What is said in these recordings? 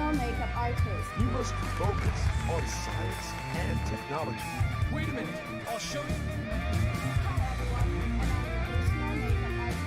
professional makeup artist. You must focus on science and technology. Wait a minute, I'll show you. Hi everyone, and I'm your personal makeup artist.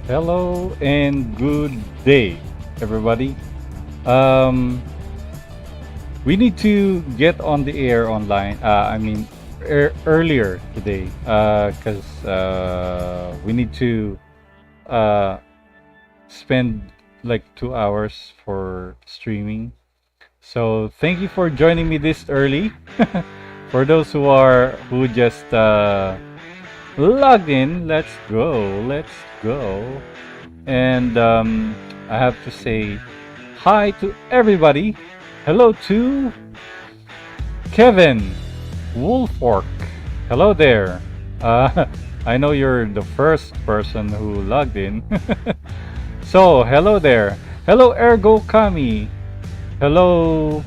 Hello and good day, everybody. Um, we need to get on the air online. Earlier today, because we need to uh, spend like 2 hours for streaming. So thank you for joining me this early. For those who just logged in, let's go. And I have to say hi to everybody. Hello to Kevin Woolfork. Hello there. I know you're the first person who logged in. So hello there. Hello Ergo Kami. Hello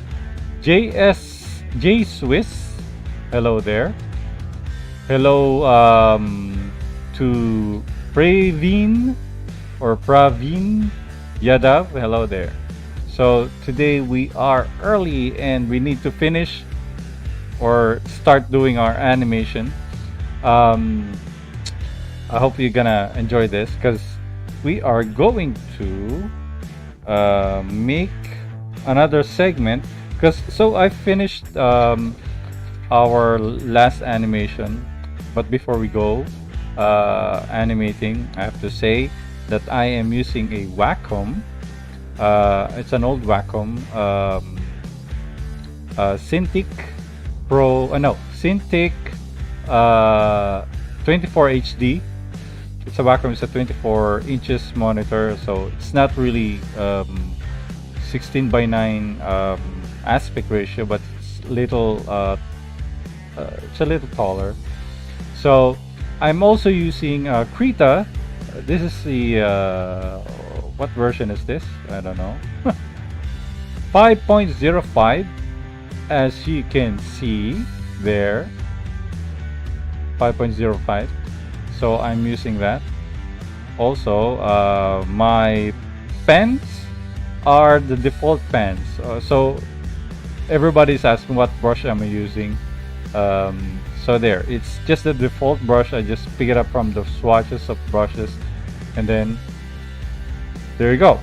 J Swiss. Hello there. Hello to Praveen Yadav. Hello there. So today we are early and we need to finish or start doing our animation. I hope you're gonna enjoy this because we are going to make another segment. So I finished our last animation, but before we go animating, I have to say that I am using a Wacom. It's an old Wacom, Cintiq Pro. No, Cintiq 24 HD. It's a Wacom. It's a 24 inches monitor, so it's not really 16 by 9 aspect ratio, but it's it's a little taller. So I'm also using Krita. This is the what version is this? I don't know. 5.05, as you can see there. 5.05. So I'm using that. Also, my pens are the default pens. So everybody's asking what brush am I using. So there, it's just the default brush. I just pick it up from the swatches of brushes, and then there you go.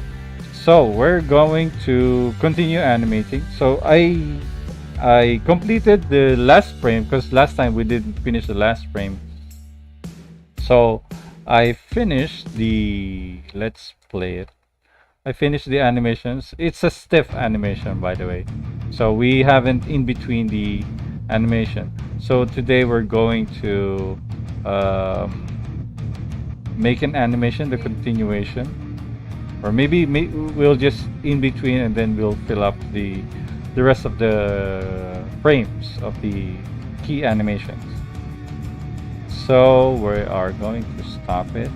So we're going to continue animating. So I completed the last frame because last time we didn't finish the last frame. So I finished the, let's play it. I finished the animations. It's a stiff animation, by the way. So we haven't in between the animation. So today we're going to make an animation, the continuation, or maybe we'll just in between and then we'll fill up the rest of the frames of the key animations. So we are going to stop it.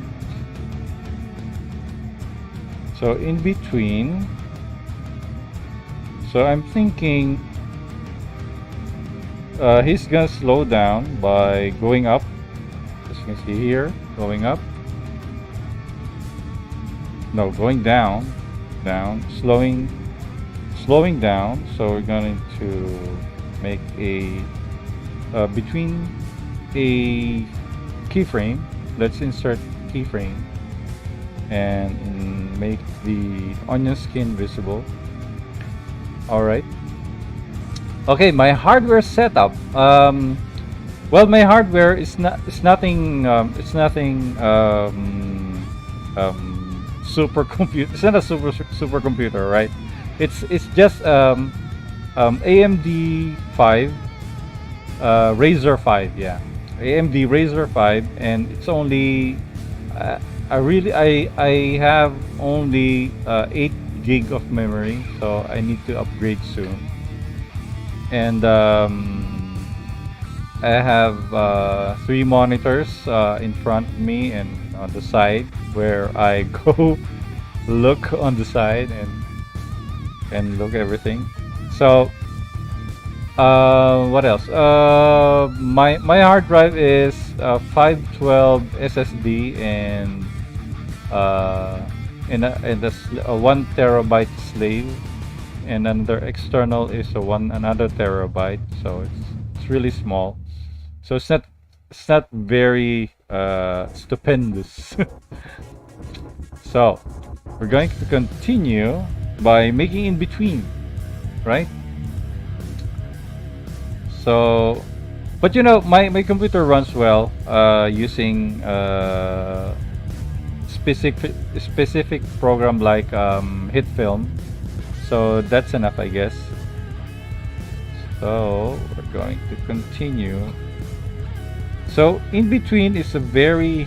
So in between, so I'm thinking he's gonna slow down by going up, as you can see here, going up, no, going down, slowing down. So we're going to make a between a keyframe. Let's insert keyframe and make the onion skin visible. All right. Okay, my hardware setup. Well, my hardware is nothing. It's nothing. Supercomputer. It's not a supercomputer, right? It's just AMD 5, Razer 5, yeah, AMD Razer 5, and it's only I have only 8 gig of memory, so I need to upgrade soon. And I have 3 monitors in front of me and on the side where I go look on the side and look everything. So what else? My hard drive is 512 SSD and a 1 terabyte slave, and another external is another terabyte. So it's really small. So it's not very stupendous. So we're going to continue by making in between, right? So, but you know, my computer runs well using specific program like hit film. So that's enough, I guess. So we're going to continue. So in between is a very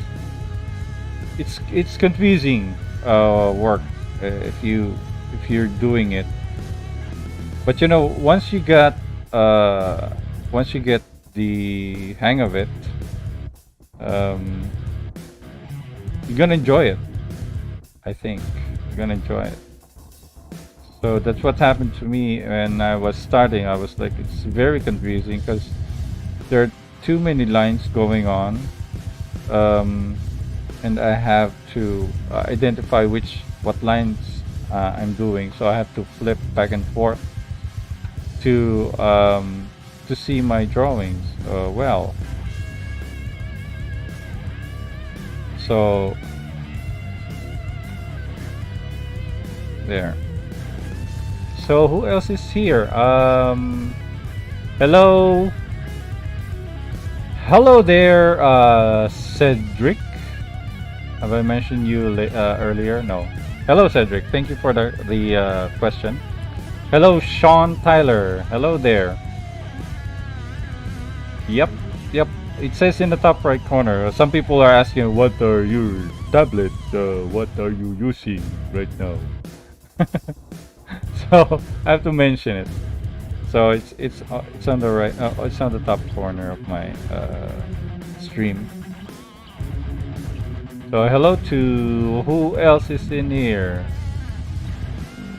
it's confusing work if you're doing it. But you know, once you get the hang of it, you're gonna enjoy it. I think you're gonna enjoy it. So that's what happened to me when I was starting. I was like, it's very confusing because there are too many lines going on, and I have to identify what lines I'm doing. So I have to flip back and forth to see my drawings well. So there. So who else is here? Hello there, Cedric. Have I mentioned you earlier? No. Hello, Cedric. Thank you for the question. Hello, Sean Tyler. Hello there. Yep. It says in the top right corner. Some people are asking, what are your tablet? What are you using right now? So I have to mention it. So it's on the right. It's on the top corner of my stream. So hello to who else is in here?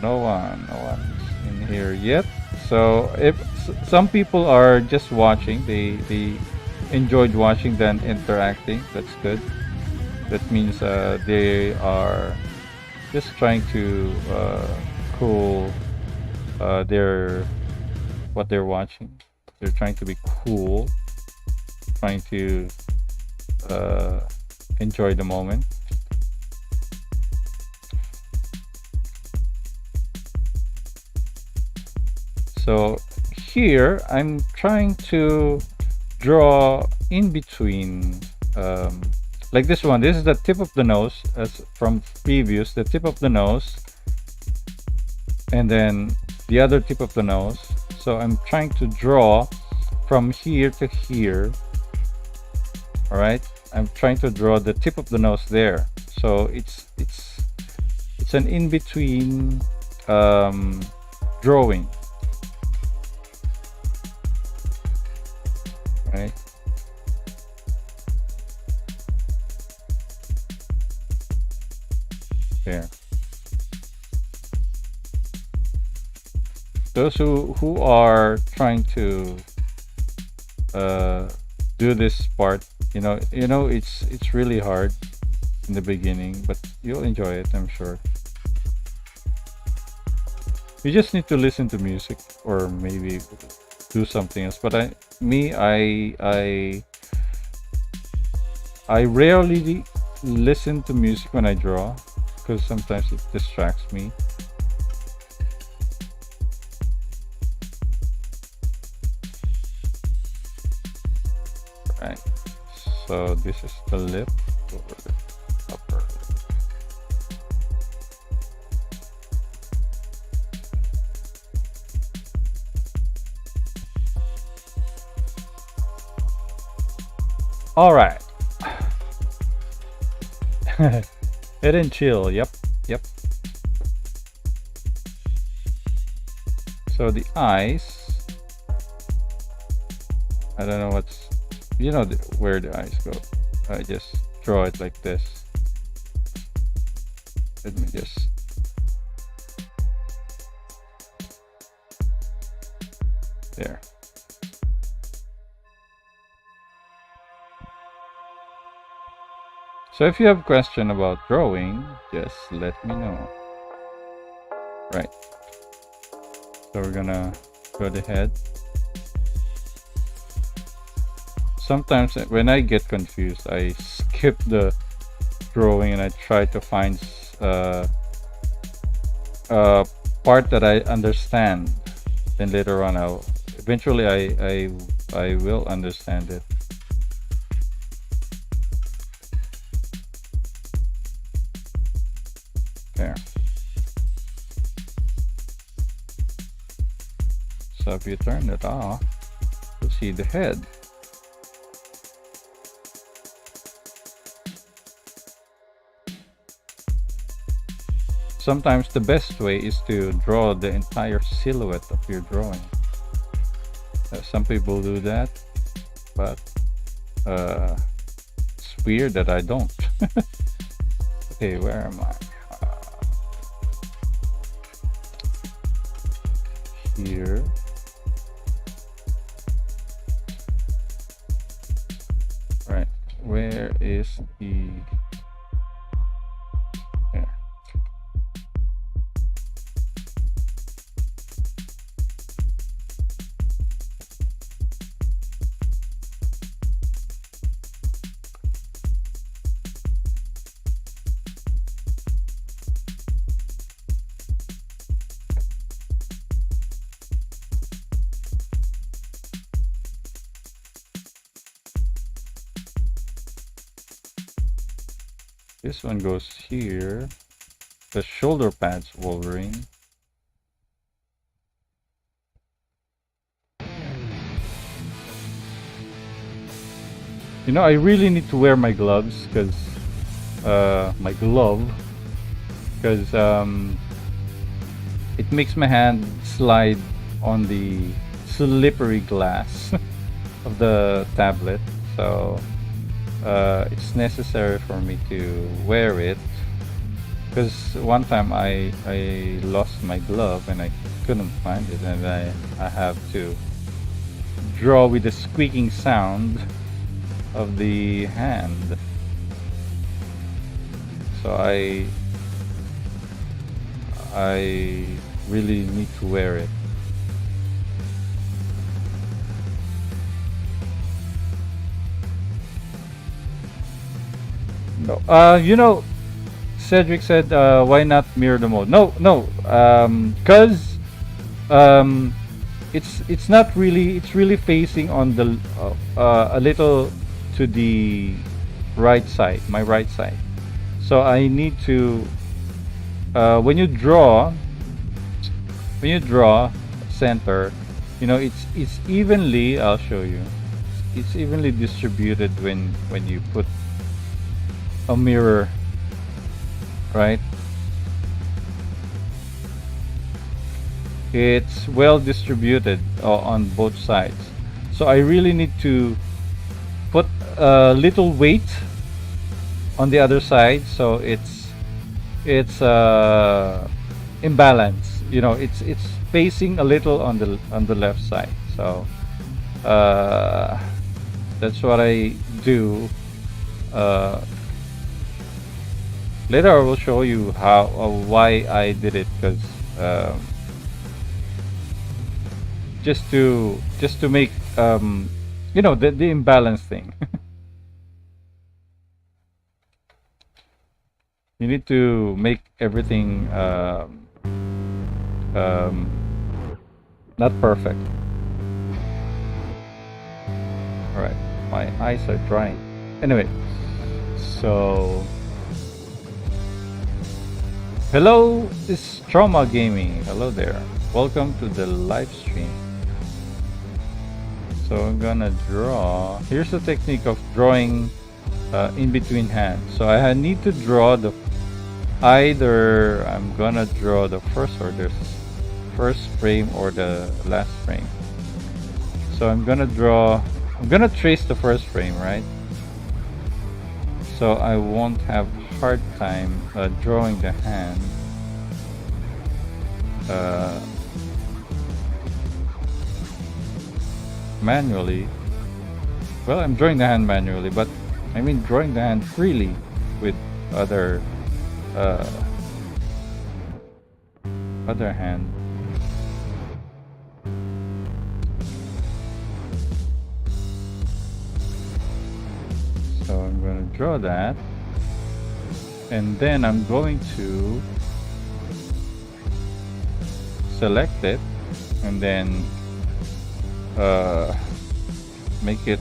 No one is in here yet. So if some people are just watching, they enjoyed watching than interacting. That's good. That means they are just trying to cool their what they're watching. They're trying to be cool, trying to enjoy the moment. So here I'm trying to draw in between, like this one. This is the tip of the nose, as from previous, the tip of the nose, and then the other tip of the nose. So I'm trying to draw from here to here. All right, I'm trying to draw the tip of the nose there. So it's an in between drawing. Right. There. Those who are trying to do this part, you know, it's really hard in the beginning, but you'll enjoy it, I'm sure. You just need to listen to music or maybe do something else. But I rarely listen to music when I draw, because sometimes it distracts me. Right. So this is the lip over the upper lip. All right. Head and chill. Yep. So the eyes, I don't know what's, where the eyes go. I just draw it like this. Let me just, there. So if you have a question about drawing, just let me know. Right. So we're gonna go ahead. Sometimes when I get confused, I skip the drawing and I try to find a part that I understand. Then later on, eventually I will understand it. There. So if you turn it off, you'll see the head. Sometimes the best way is to draw the entire silhouette of your drawing. Some people do that, but it's weird that I don't. Okay, where am I? Here. Right, where is the, there. This one goes here. The shoulder pads, Wolverine. I really need to wear my gloves because my glove, because it makes my hand slide on the slippery glass of the tablet. So it's necessary for me to wear it, because one time I lost my glove and I couldn't find it, and I have to draw with the squeaking sound of the hand. So I really need to wear it. No, you know, Cedric said, why not mirror the mode? No, cause it's not really. It's really facing on the a little to the right side, my right side. So I need to when you draw center, you know, it's evenly. I'll show you. It's evenly distributed when you put a mirror, right? It's well distributed on both sides. So I really need to put a little weight on the other side, so it's imbalance. You know, it's facing a little on the left side. So that's what I do. Later I will show you how why I did it, because just to make you know, the imbalance thing. You need to make everything not perfect. All right, my eyes are drying. Anyway, so hello, this is Trauma Gaming. Hello there. Welcome to the live stream. So I'm gonna draw. Here's the technique of drawing in between hands. So I need to draw the either I'm gonna draw the first frame or the last frame. So I'm gonna trace the first frame, right? So I won't have hard time drawing the hand manually. Well, I'm drawing the hand manually, but I mean drawing the hand freely with other hand. So I'm going to draw that, and then I'm going to select it and then make it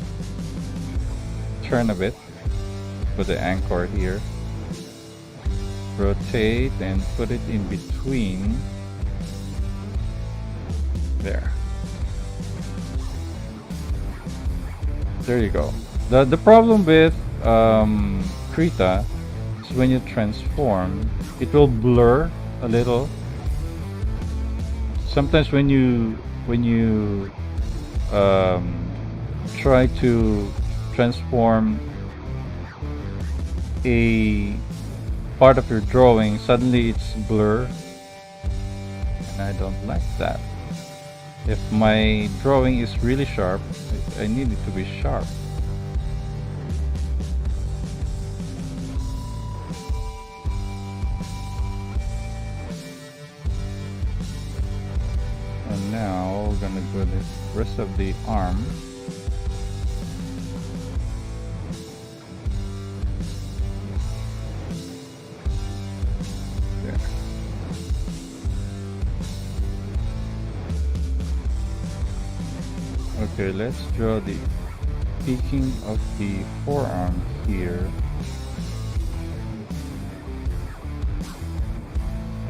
turn a bit. Put the anchor here, rotate and put it in between there. There you go. The problem with Krita is when you transform, it will blur a little. Sometimes when you try to transform a part of your drawing, suddenly it's blur, and I don't like that. If my drawing is really sharp, I need it to be sharp. And now we're gonna do the rest of the arm. There. Okay, let's draw the peaking of the forearm here.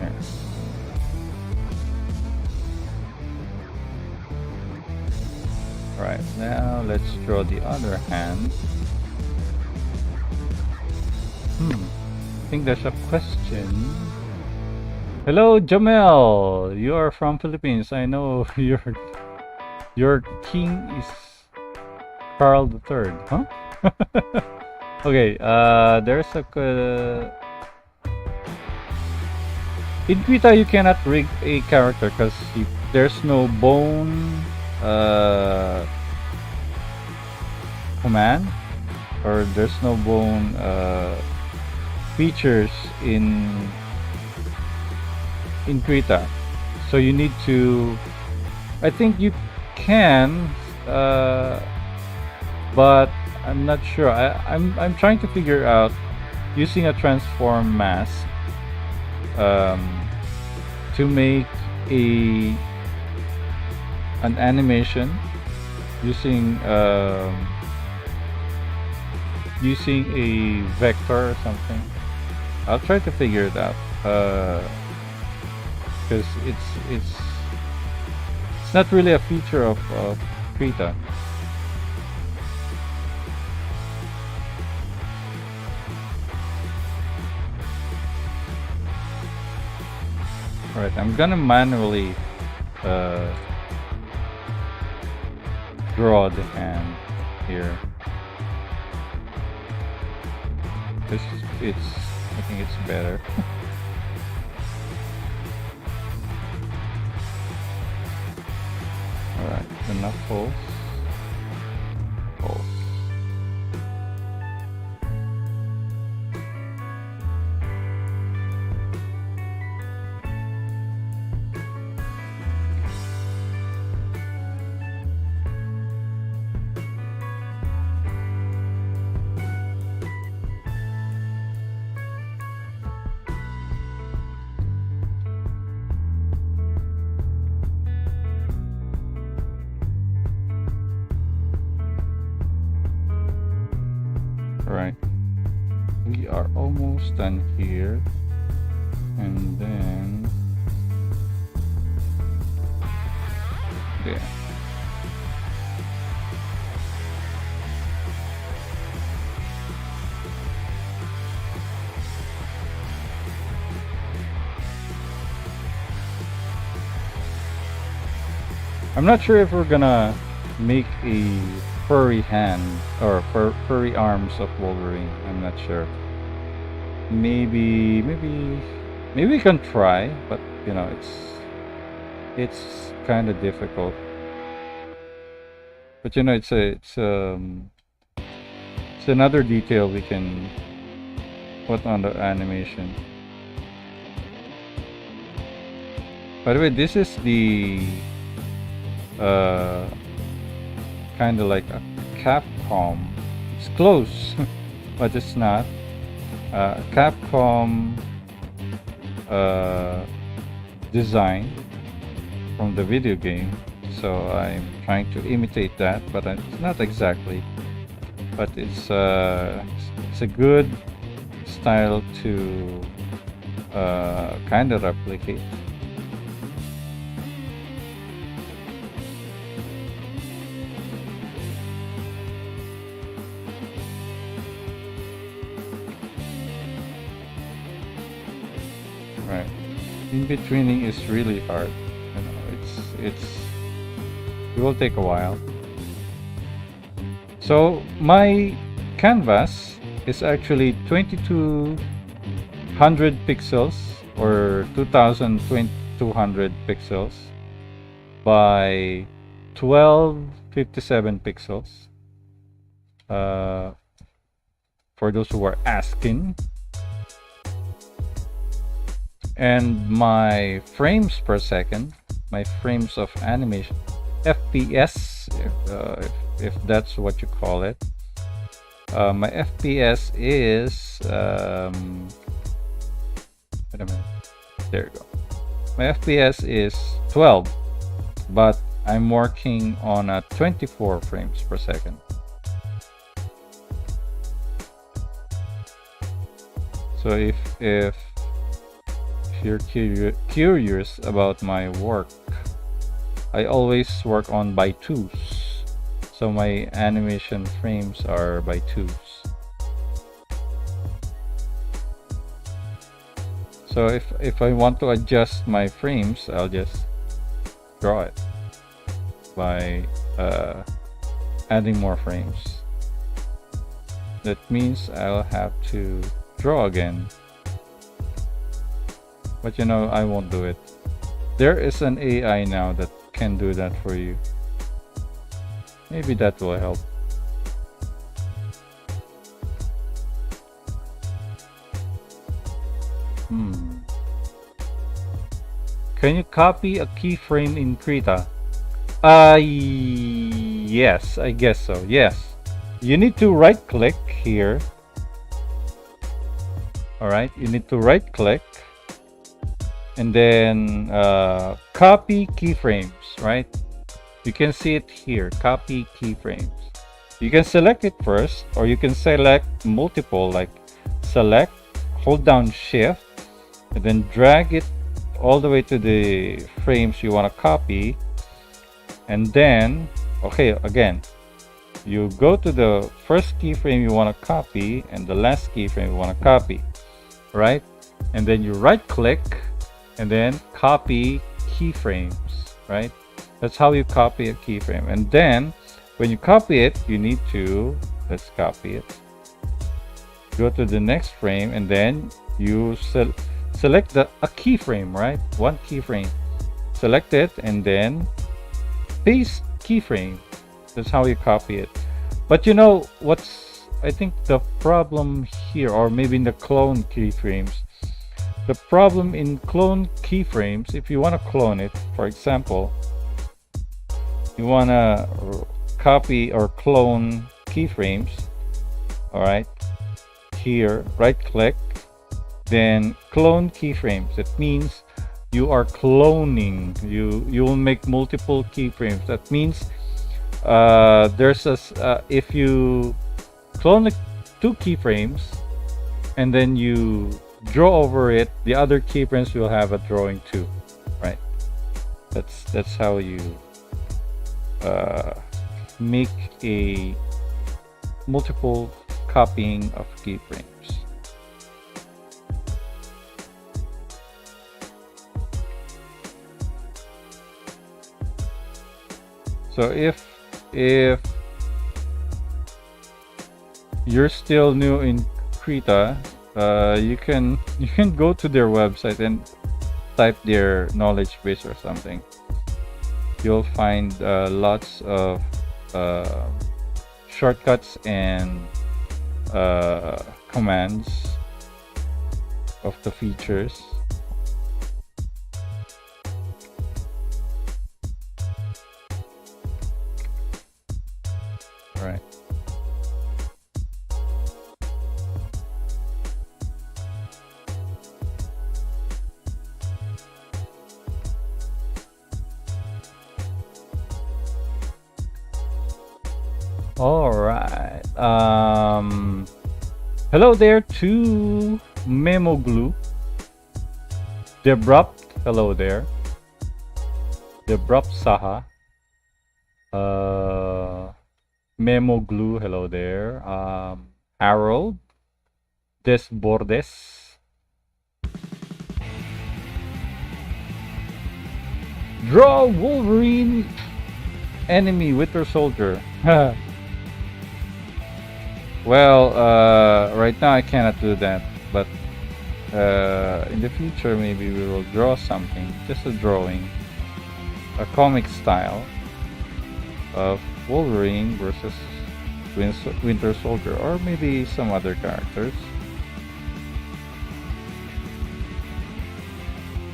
There. Right, now let's draw the other hand. I think there's a question. Hello, Jamel. You are from Philippines. I know your king is Carl III, huh? Okay, there's a In Krita, you cannot rig a character because there's no bone command, or there's no bone features in Krita. So you need to. I think you can, but I'm not sure. I'm trying to figure out using a transform mask to make an animation using using a vector or something. I'll try to figure it out because it's not really a feature of Krita. Alright, I'm gonna manually draw the hand here. This I think it's better. Alright, the knuckles. Oh. Right, we are almost done here, and then there. I'm not sure if we're gonna make a furry hand or furry arms of Wolverine. I'm not sure. Maybe we can try, but you know, it's kind of difficult. But you know, it's another detail we can put on the animation. By the way, this is the kind of like a Capcom. It's close, but it's not. Capcom design from the video game. So I'm trying to imitate that, but it's not exactly. But it's a good style to kind of replicate. Right, in-betweening is really hard. You know, it will take a while. So my canvas is actually 2200 pixels or 2200 pixels by 1257 pixels. For those who are asking. And my frames per second, my frames of animation, FPS, if that's what you call it, my FPS is wait a minute, there you go. My FPS is 12, but I'm working on a 24 frames per second. So if you're curious about my work, I always work on by twos, so my animation frames are by twos. So if I want to adjust my frames, I'll just draw it by adding more frames. That means I'll have to draw again. But you know, I won't do it. There is an AI now that can do that for you. Maybe that will help. Can you copy a keyframe in Krita? Yes, I guess so. Yes. You need to right click here. Alright, you need to right click and then copy keyframes, right? You can see it here, copy keyframes. You can select it first, or you can select multiple, like select, hold down shift, and then drag it all the way to the frames you want to copy. And then, okay, again, you go to the first keyframe you want to copy and the last keyframe you want to copy, right? And then you right click and then copy keyframes, right? That's how you copy a keyframe. And then when you copy it, you need to, let's copy it, go to the next frame, and then you select a keyframe, right? One keyframe, select it, and then paste keyframe. That's how you copy it. But you know what's, I think the problem here, or maybe in the clone keyframes, the problem in clone keyframes, if you want to clone it, for example, you want to copy or clone keyframes, all right, here, right click, then clone keyframes. That means you are cloning, you will make multiple keyframes. That means there's a if you clone the two keyframes and then you draw over it, the other keyframes will have a drawing too, right? That's how you make a multiple copying of keyframes. So if you're still new in Krita, you can go to their website and type their knowledge base or something. You'll find lots of shortcuts and commands of the features. Right. All right. Hello there to Memo Glue. Debrupt. Hello there. Debrupt Saha. Memo Glue. Hello there. Harold. Desbordes. Draw Wolverine enemy Winter Soldier. Well, right now I cannot do that, but in the future maybe we will draw something, just a drawing, a comic style of Wolverine versus Winter Soldier, or maybe some other characters.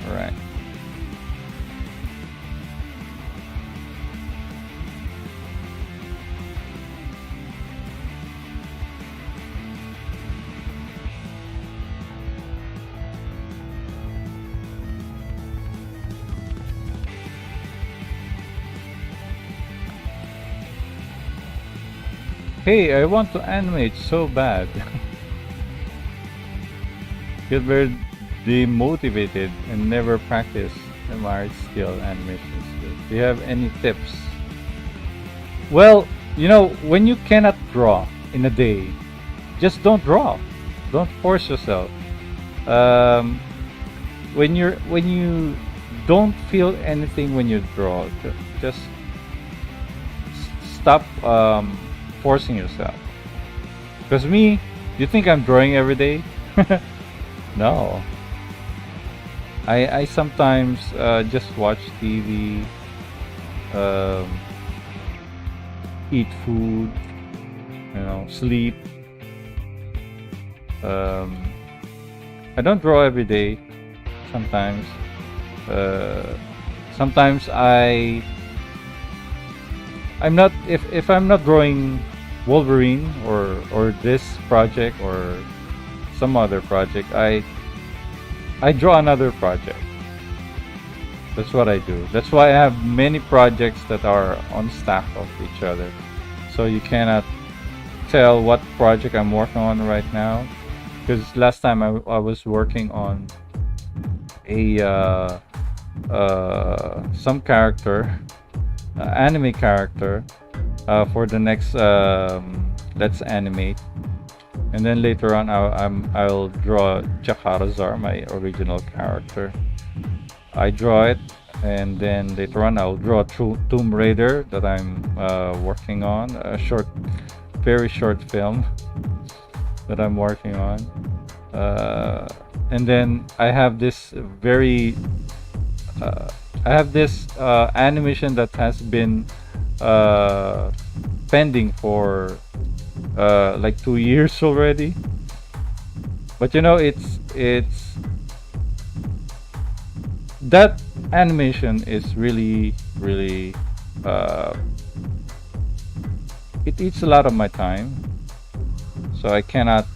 All right. Hey, I want to animate so bad. Get very demotivated and never practice MR skill, animation skills. Do you have any tips? Well, you know, when you cannot draw in a day, just don't draw. Don't force yourself. When you don't feel anything when you draw, just stop forcing yourself. Because me, you think I'm drawing every day? No. I sometimes just watch TV, um, eat food, sleep. Um, I don't draw every day. Sometimes, uh, sometimes I'm not if I'm not drawing Wolverine or this project or some other project. I draw another project. That's what I do. That's why I have many projects that are on stack of each other. So you cannot tell what project I'm working on right now. Because last time I was working on a some character, anime character, for the next Let's Animate. And then later on, I'll draw Chakarazar, my original character. I draw it, and then later on I'll draw Tomb Raider that I'm working on, a very short film that I'm working on. And then I have this animation that has been pending for like 2 years already. But it's that animation is really it eats a lot of my time, so I cannot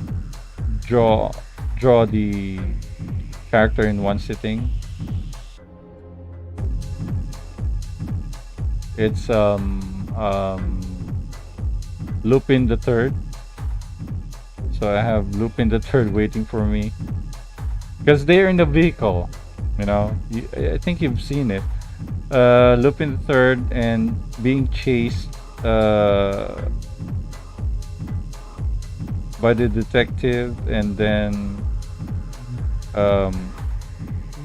draw the character in one sitting. It's Lupin the Third. So I have Lupin the Third waiting for me because they're in the vehicle. I think you've seen it. Lupin the Third and being chased by the detective, and then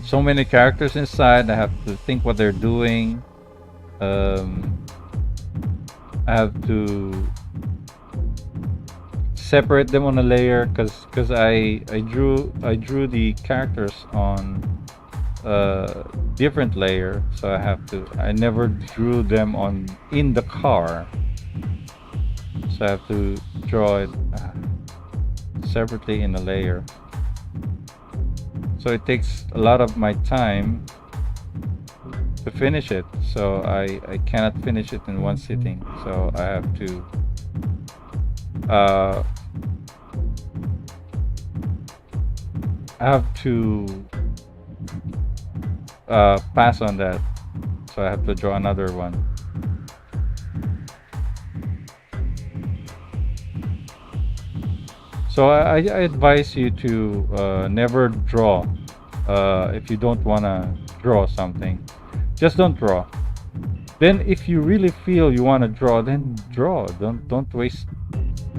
so many characters inside. I have to think what they're doing. I have to separate them on a layer because I drew the characters on different layer, so I never drew them in the car, so I have to draw it separately in a layer. So it takes a lot of my time to finish it, so I cannot finish it in one sitting, so I have to pass on that, so I have to draw another one. So I advise you to never draw if you don't want to draw something. Just don't draw. Then if you really feel you want to draw, then draw. Don't waste.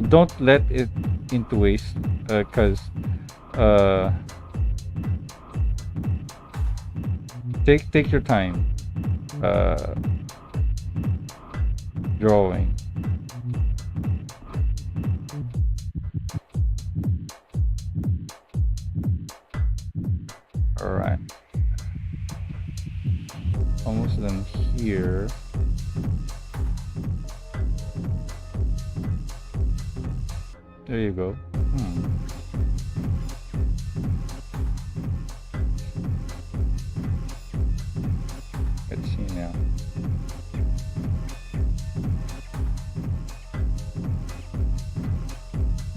Don't let it into waste, because take your time drawing. All right, almost done here. There you go. Let's see now.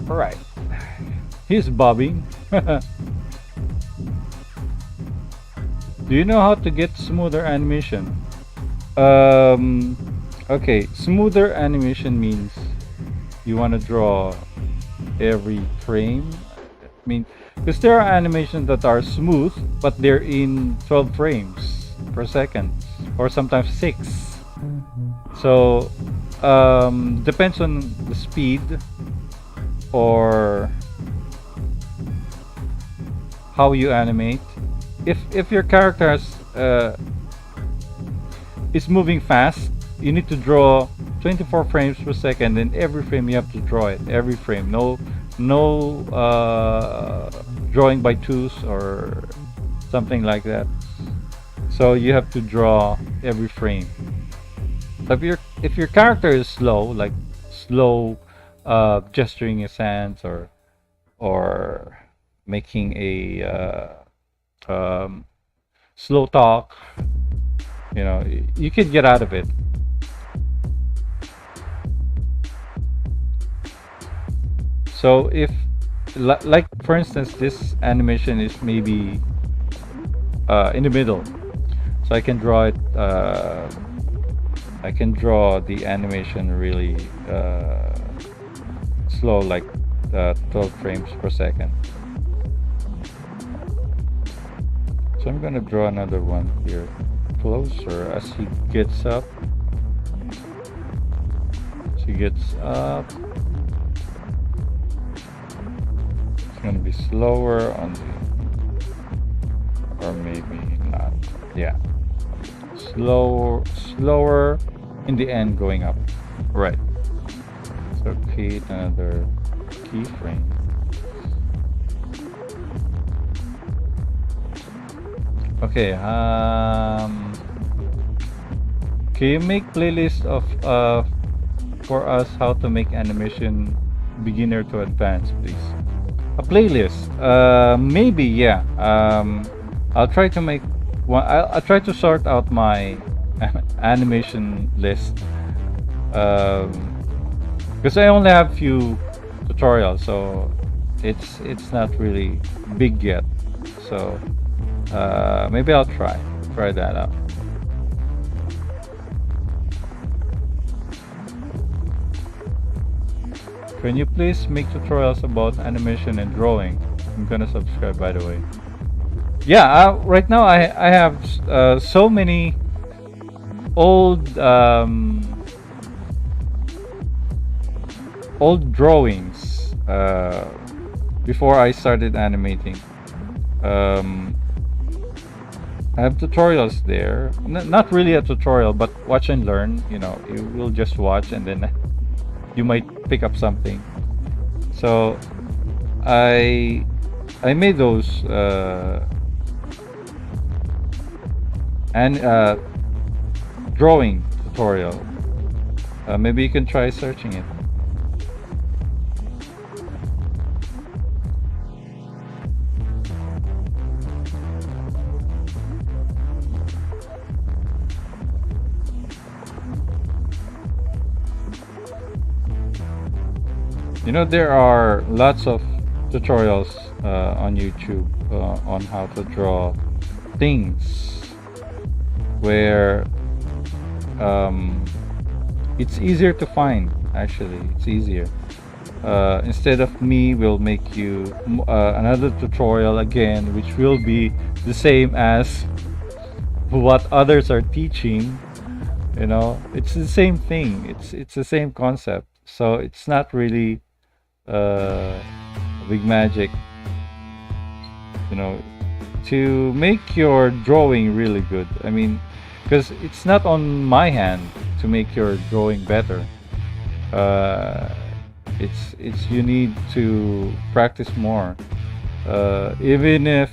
All right, he's bobbing. Do you know how to get smoother animation? Okay, smoother animation means you want to draw every frame. I mean, because there are animations that are smooth, but they're in 12 frames per second, or sometimes 6. So, depends on the speed or how you animate. If your character is moving fast, you need to draw 24 frames per second, and every frame you have to draw it. Every frame, no drawing by twos or something like that. So you have to draw every frame. So if your character is slow, like slow gesturing his hands, or making a slow talk, you know, you could get out of it. So if like for instance, this animation is maybe in the middle, so I can draw it. I can draw the animation really slow, like 12 frames per second. So I'm gonna draw another one here closer as he gets up. As he gets up, it's gonna be slower on the, or maybe not. Yeah, slower in the end going up. Right. So create another keyframe. Okay, can you make playlist of for us how to make animation beginner to advanced, please? A playlist? Maybe, yeah. I'll try to make one. I'll try to sort out my animation list, because I only have few tutorials, so it's not really big yet. So maybe I'll try that out. Can you please make tutorials about animation and drawing? I'm gonna subscribe, by the way. Yeah, right now I have so many old old drawings before I started animating. I have tutorials there. Not really a tutorial, but watch and learn. You know, you will just watch and then you might pick up something. So I made those and drawing tutorial. Maybe you can try searching it. You know, there are lots of tutorials on YouTube on how to draw things where it's easier to find. Actually, it's easier. Instead of me, will make you another tutorial again, which will be the same as what others are teaching. You know, it's the same thing. It's the same concept. So it's not really big magic, you know, to make your drawing really good. I mean, because it's not on my hand to make your drawing better. It's you need to practice more. Even if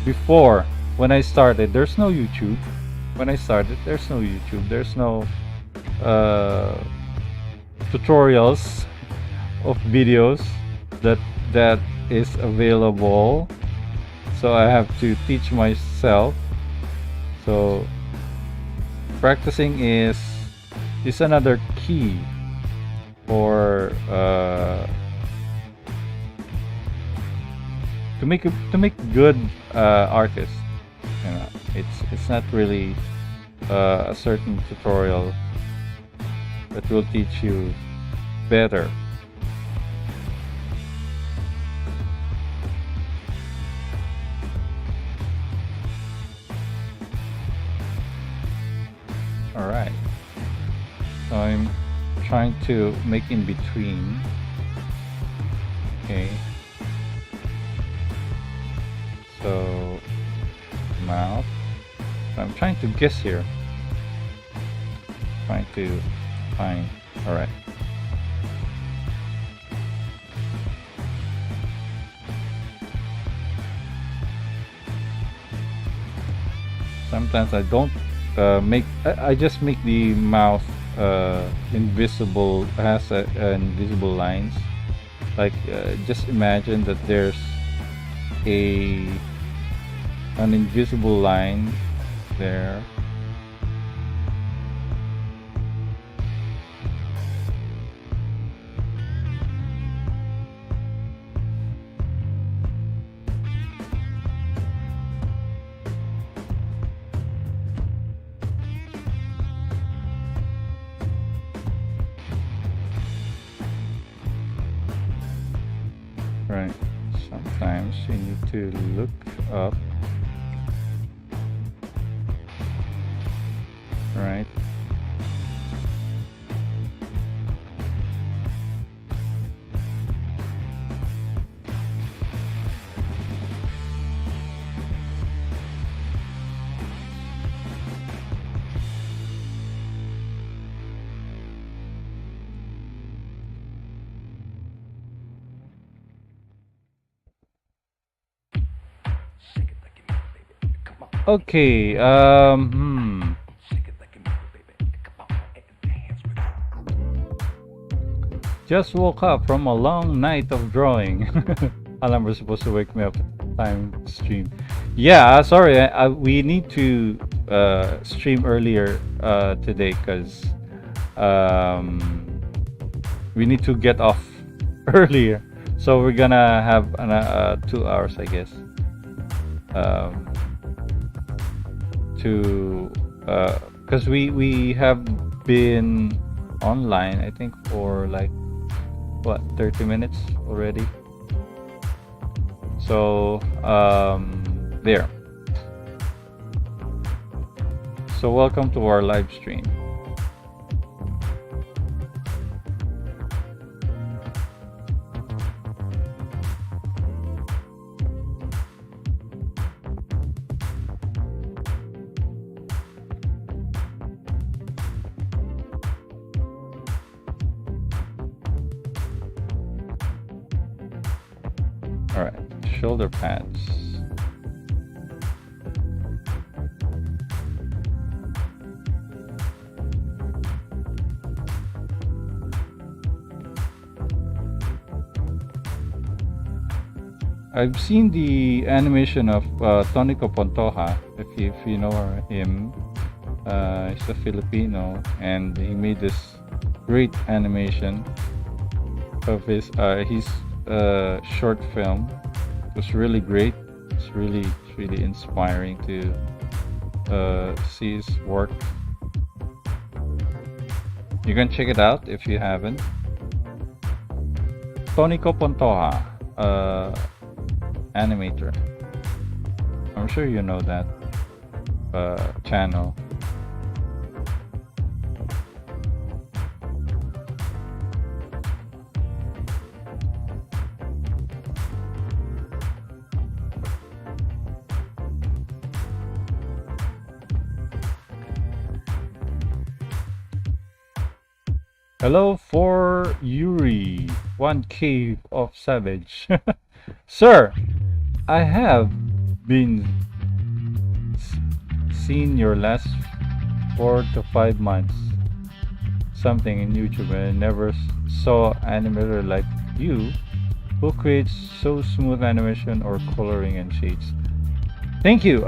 before, when I started, there's no YouTube. When I started, there's no YouTube. There's no tutorials of videos that is available, so I have to teach myself. So practicing is another key for to make good artists. You know, it's not really a certain tutorial that will teach you better. All right, so I'm trying to make in between. Okay, so mouth. So I'm trying to guess here. Trying to find. All right. Sometimes I don't I just make the mouth invisible, has invisible lines. Like just imagine that there's a an invisible line there. Right. Sometimes you need to look up. Right. Okay. Just woke up from a long night of drawing. Alarm was supposed to wake me up time to stream. Yeah, sorry. We need to stream earlier today because we need to get off earlier. So we're gonna have 2 hours, I guess. To because we have been online, I think, for like what 30 minutes already. So there. So welcome to our live stream. All right, shoulder pads. I've seen the animation of Tonico Pontoja, if you know him. He's a Filipino, and he made this great animation of his short film. It was really great. It's really inspiring to see his work. You can check it out if you haven't. Tonico Pontoja, animator. I'm sure you know that channel. Hello for Yuri, one cave of savage. Sir, I have been seen your last 4 to 5 months something in YouTube, and I never saw animator like you who creates so smooth animation or coloring and shades. Thank you.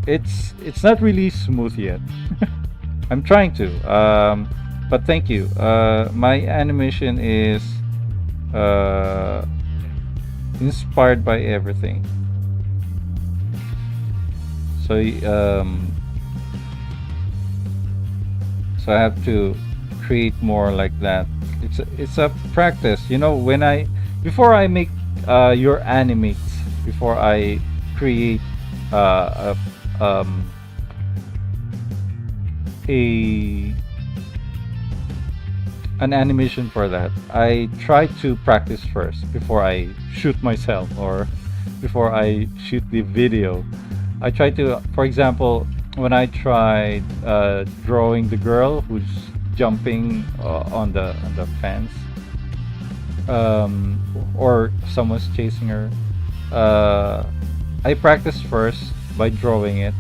It's not really smooth yet. I'm trying to. But thank you. My animation is inspired by everything. So so I have to create more like that. It's a practice, you know. Before I make your animates, before I create an animation for that, I try to practice first before I shoot myself or before I shoot the video. I try to, for example, when I tried drawing the girl who's jumping on the fence, or someone's chasing her, I practiced first by drawing it,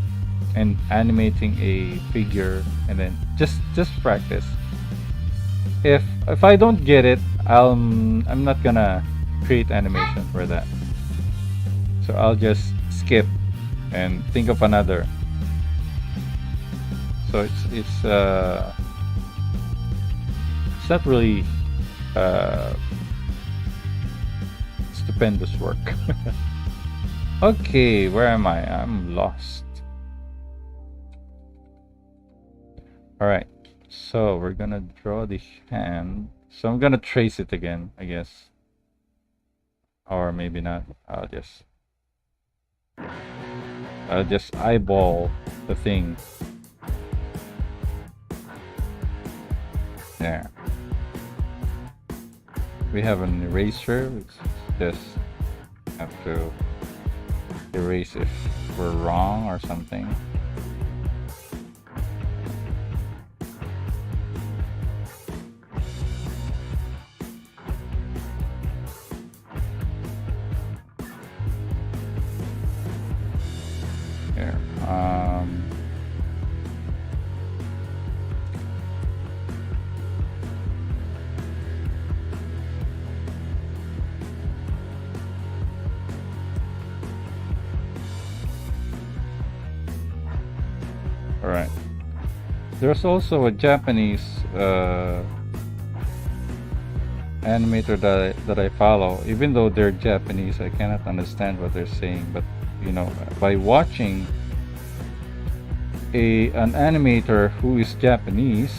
and animating a figure, and then just practice. If I don't get it, I'm not gonna create animation for that. So I'll just skip and think of another. So it's not really stupendous work. Okay, where am I? I'm lost. All right, so we're gonna draw the hand. So I'm gonna trace it again, I guess, or maybe not. I'll just eyeball the thing. There. We have an eraser. It's just have to erase if we're wrong or something. Here. All right. There's also a Japanese animator that I follow. Even though they're Japanese, I cannot understand what they're saying. But you know, by watching an animator who is Japanese,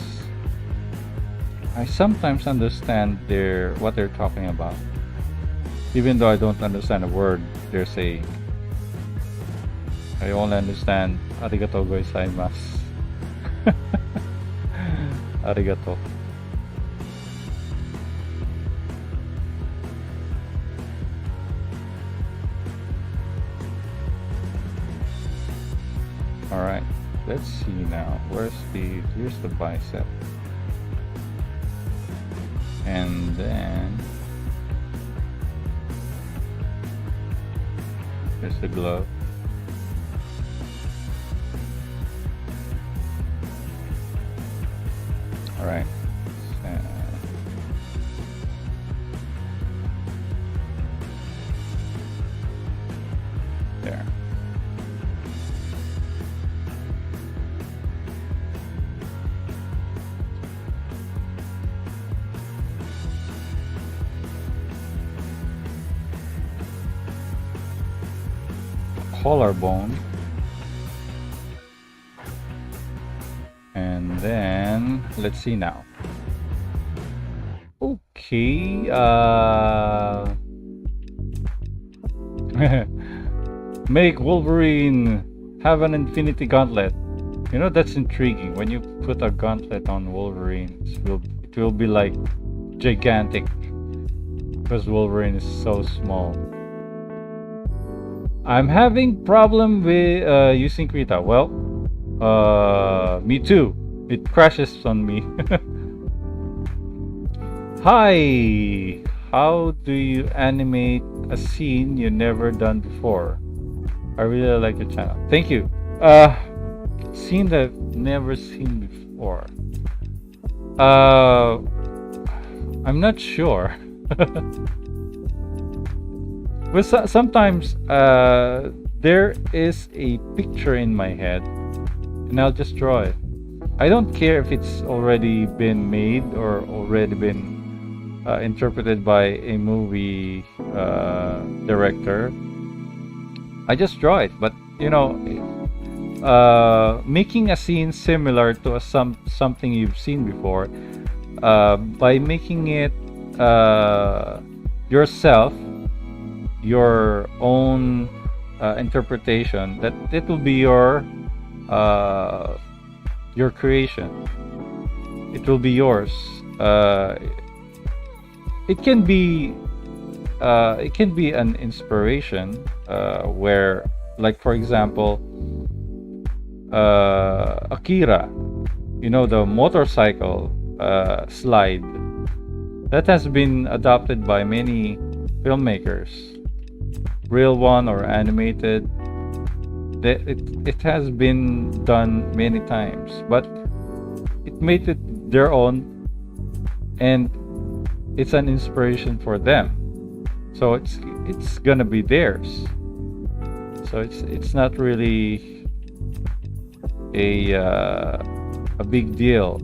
I sometimes understand what they're talking about, even though I don't understand a word they're saying. I only understand arigatou gozaimasu. Arigato. All right, let's see now. Here's the bicep, and then here's the glove. All right. There. Collarbone. And then let's see now. Okay, make Wolverine have an infinity gauntlet. You know, that's intriguing. When you put a gauntlet on Wolverine, it will be like gigantic, because Wolverine is so small. I'm having problem with using Krita. Well, me too. It crashes on me. Hi! How do you animate a scene you never done before? I really like your channel. Thank you. Scene that I've never seen before. I'm not sure. But sometimes there is a picture in my head, and I'll just draw it. I don't care if it's already been made or already been interpreted by a movie director. I just draw it. But you know, making a scene similar to something you've seen before, by making it yourself, your own interpretation, that it will be your creation. It will be yours. It can be an inspiration, where, like for example, Akira, you know, the motorcycle slide that has been adopted by many filmmakers, real one or animated. it has been done many times, but it made it their own, and it's an inspiration for them. So it's gonna be theirs. So it's not really a big deal.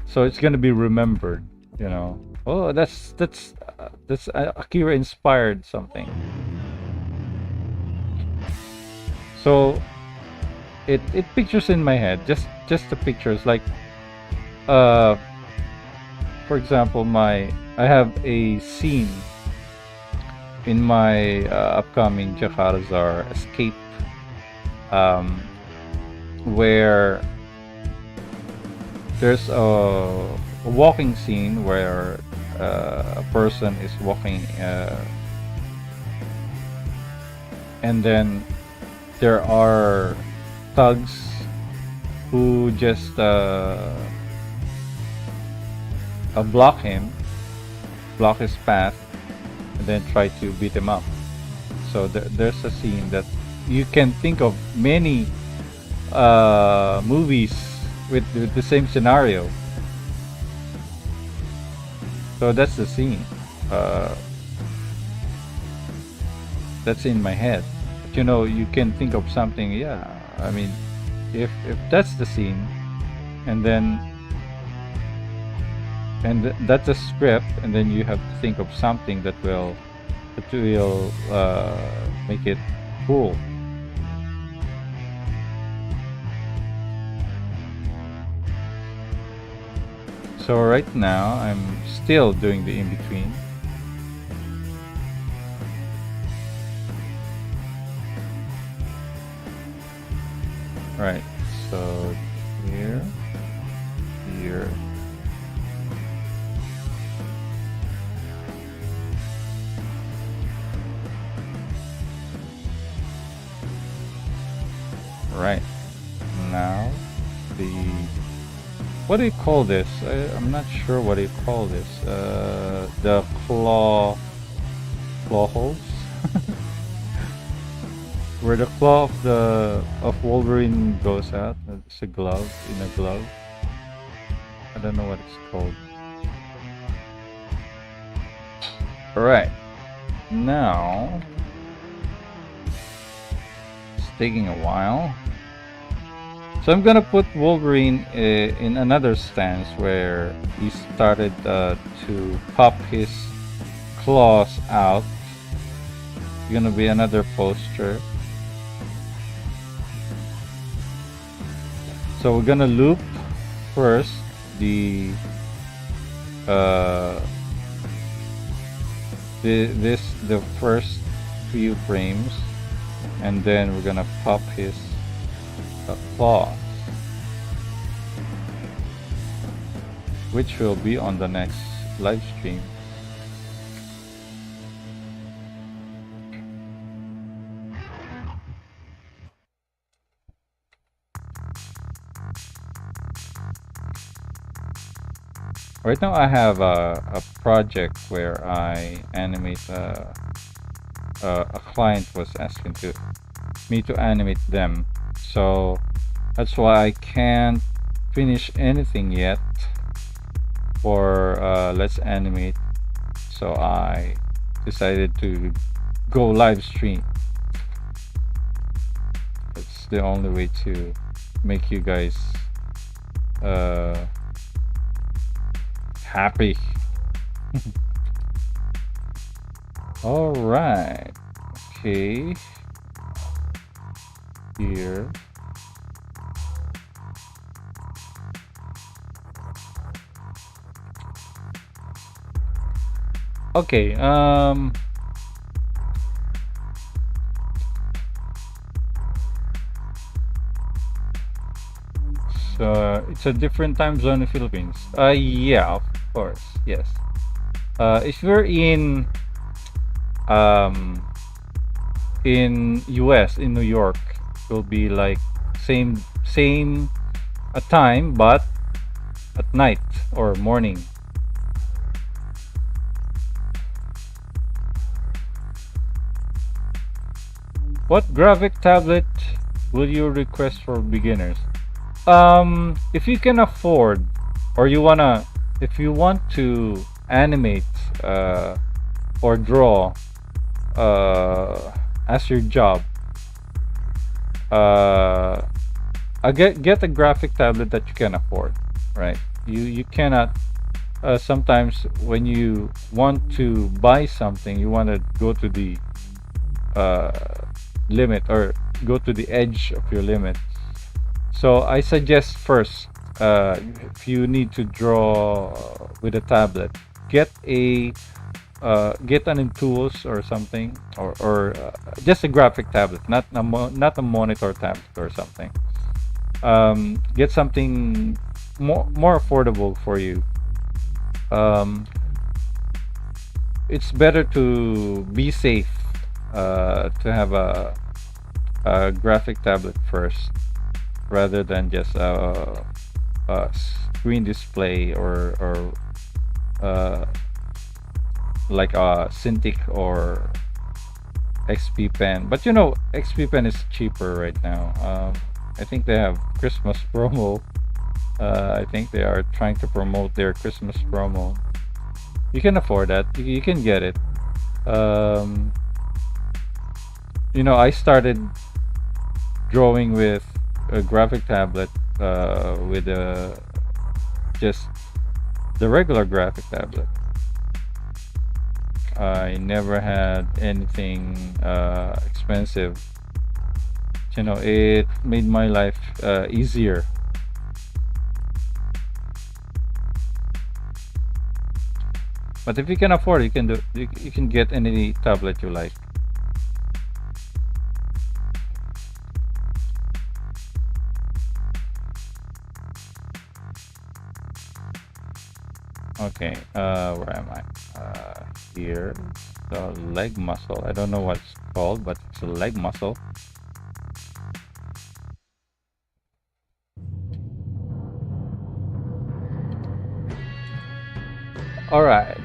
So it's gonna be remembered, you know. Oh, that's Akira inspired something. So it pictures in my head, just the pictures, like uh for example, I have a scene in my upcoming Jakarta Escape, where there's a walking scene where a person is walking, and then there are thugs who just block his path, and then try to beat him up. So there's a scene that you can think of many movies with the same scenario. So that's the scene. That's in my head. But, you know, you can think of something. Yeah, I mean, if that's the scene, and then that's a script, and then you have to think of something that will make it cool. So right now I'm still doing the in-between. Right, so here. Right, now what do you call this? I'm not sure what do you call this. The claw holes, where the claw of Wolverine goes out. It's a glove in a glove. I don't know what it's called. All right, now it's taking a while. So I'm gonna put Wolverine in another stance where he started to pop his claws out. It's gonna be another posture. So we're gonna loop first the first few frames, and then we're gonna pop his claws, which will be on the next live stream. Right now I have a project where I animate a client was asking me to animate them. So that's why I can't finish anything yet for Let's Animate. So I decided to go live stream. It's the only way to make you guys happy. All right. Okay. Here. Okay, so it's a different time zone in Philippines. Yeah, of course, yes. If you're in US, in New York, it will be like same time, but at night or morning. What graphic tablet will you request for beginners? If you can afford, or if you want to animate or draw as your job, get a graphic tablet that you can afford, right? You cannot. Sometimes when you want to buy something, you want to go to the uh, limit, or go to the edge of your limit. So I suggest first, if you need to draw with a tablet, get an tools or something, or just a graphic tablet, not a monitor tablet or something. Get something more affordable for you. It's better to be safe, to have a graphic tablet first, rather than just a screen display, or like a Cintiq or XP Pen. But XP Pen is cheaper right now. I think they have Christmas promo. I think they are trying to promote their Christmas promo. You can afford that. You can get it. I started drawing with a graphic tablet, with just the regular graphic tablet. I never had anything expensive. It made my life easier. But if you can afford, you can get any tablet you like. Okay, where am I? Here, the leg muscle. I don't know what it's called, but it's a leg muscle. All right.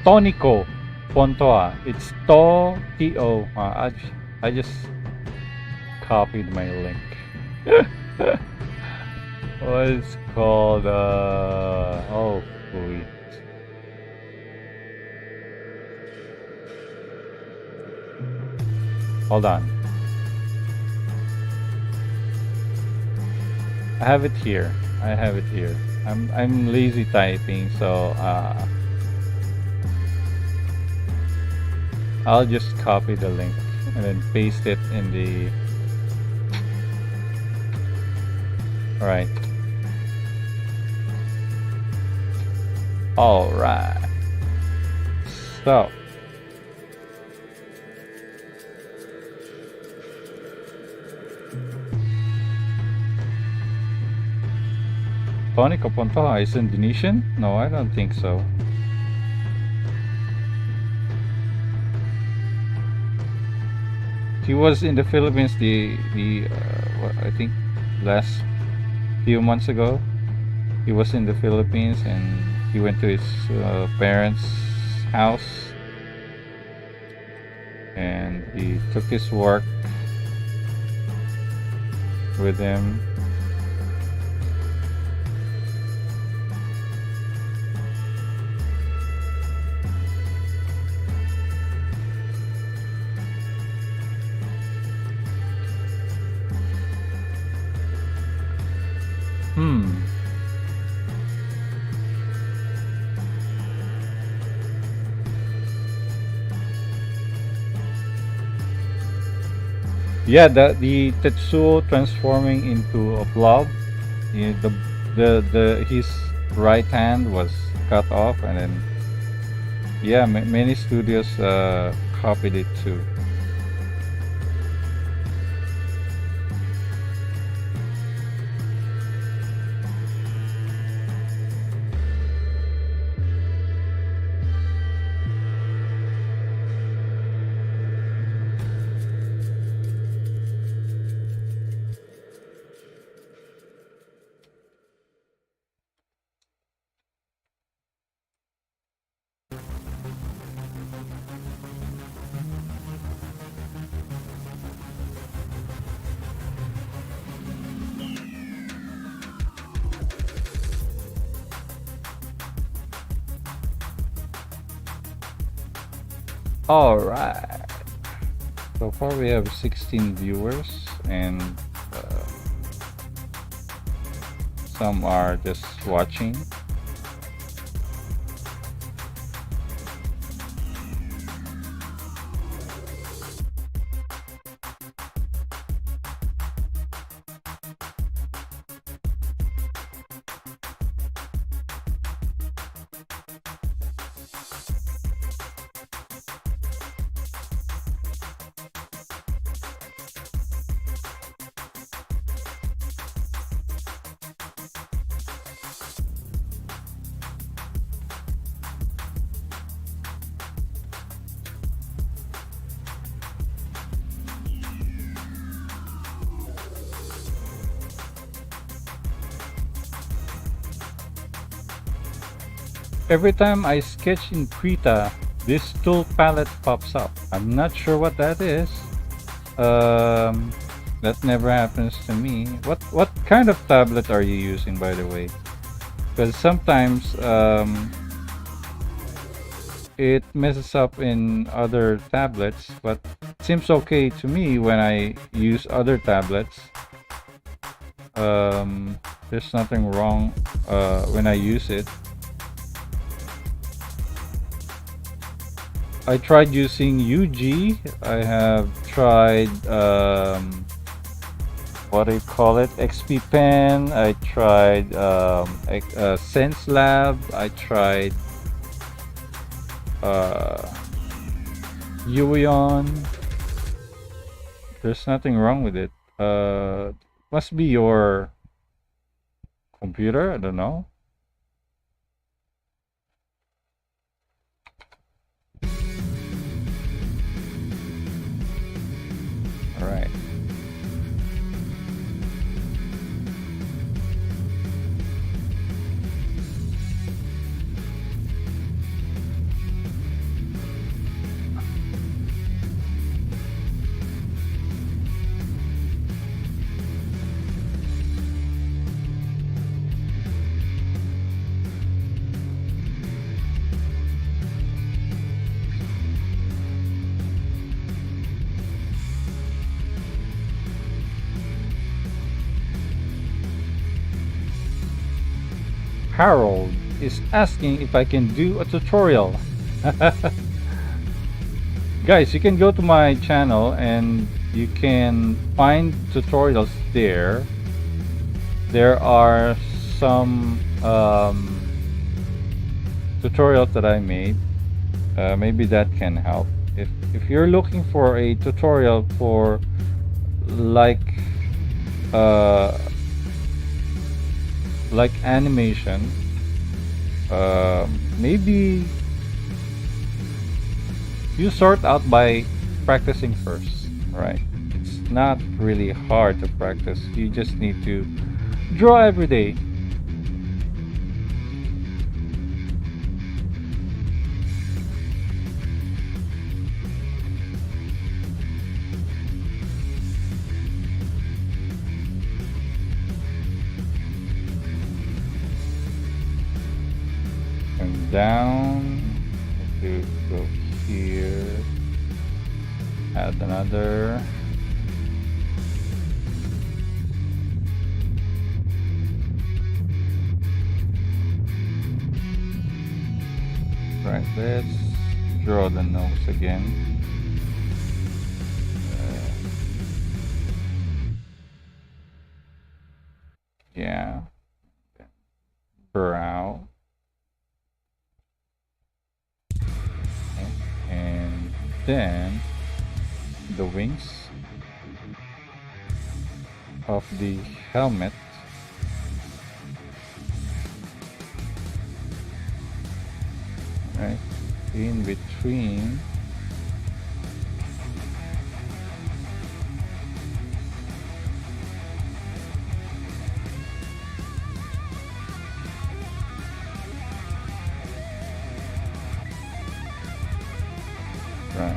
Tonico Pontoa. It's T-O. I just copied my link. What is called? Oh, wait. Hold on. I have it here. I'm lazy typing, so I'll just copy the link and then paste it in the. Alright. Alright. So. Tony Kapontoha is Indonesian? No, I don't think so. He was in the Philippines I think last few months ago. He was in the Philippines and he went to his parents' house and he took his work with him. Yeah, the Tetsuo transforming into a blob. Yeah, the his right hand was cut off, and then yeah, many studios copied it too. All right. So far we have 16 viewers, and some are just watching. Every time I sketch in Krita, this tool palette pops up. I'm not sure what that is. That never happens to me. What kind of tablet are you using, by the way? Because sometimes it messes up in other tablets, but it seems okay to me when I use other tablets. There's nothing wrong when I use it. I tried using UG. I have tried what do you call it? XP Pen. I tried Sense Lab. I tried Uion. There's nothing wrong with it. Must be your computer. I don't know. All right. Harold is asking if I can do a tutorial. Guys, you can go to my channel and you can find tutorials there. There are some tutorials that I made. Maybe that can help. If you're looking for a tutorial for like animation, maybe you start out by practicing first, right? It's not really hard to practice. You just need to draw every day. Down to go here, add another, right. Let's draw the nose again. Yeah, brow. Then the wings of the helmet, right in between. Right,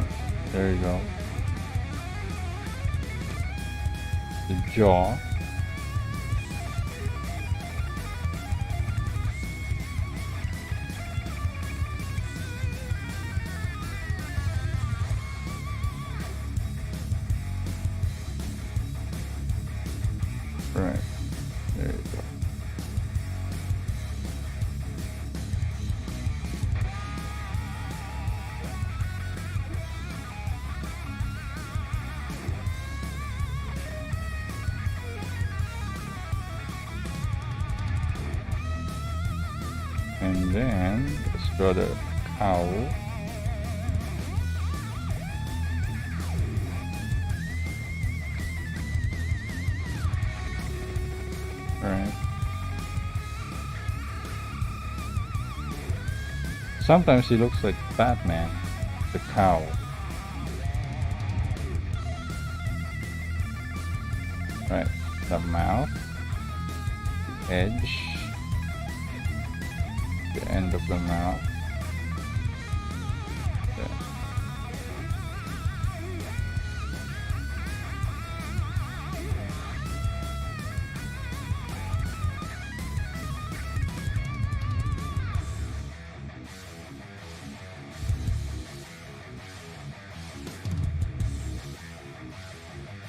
there you go. The jaw. Right. There you go. And then let's draw the cow. Right. Sometimes he looks like Batman, the cow. Right. The mouth, edge, the end of the mouth. There.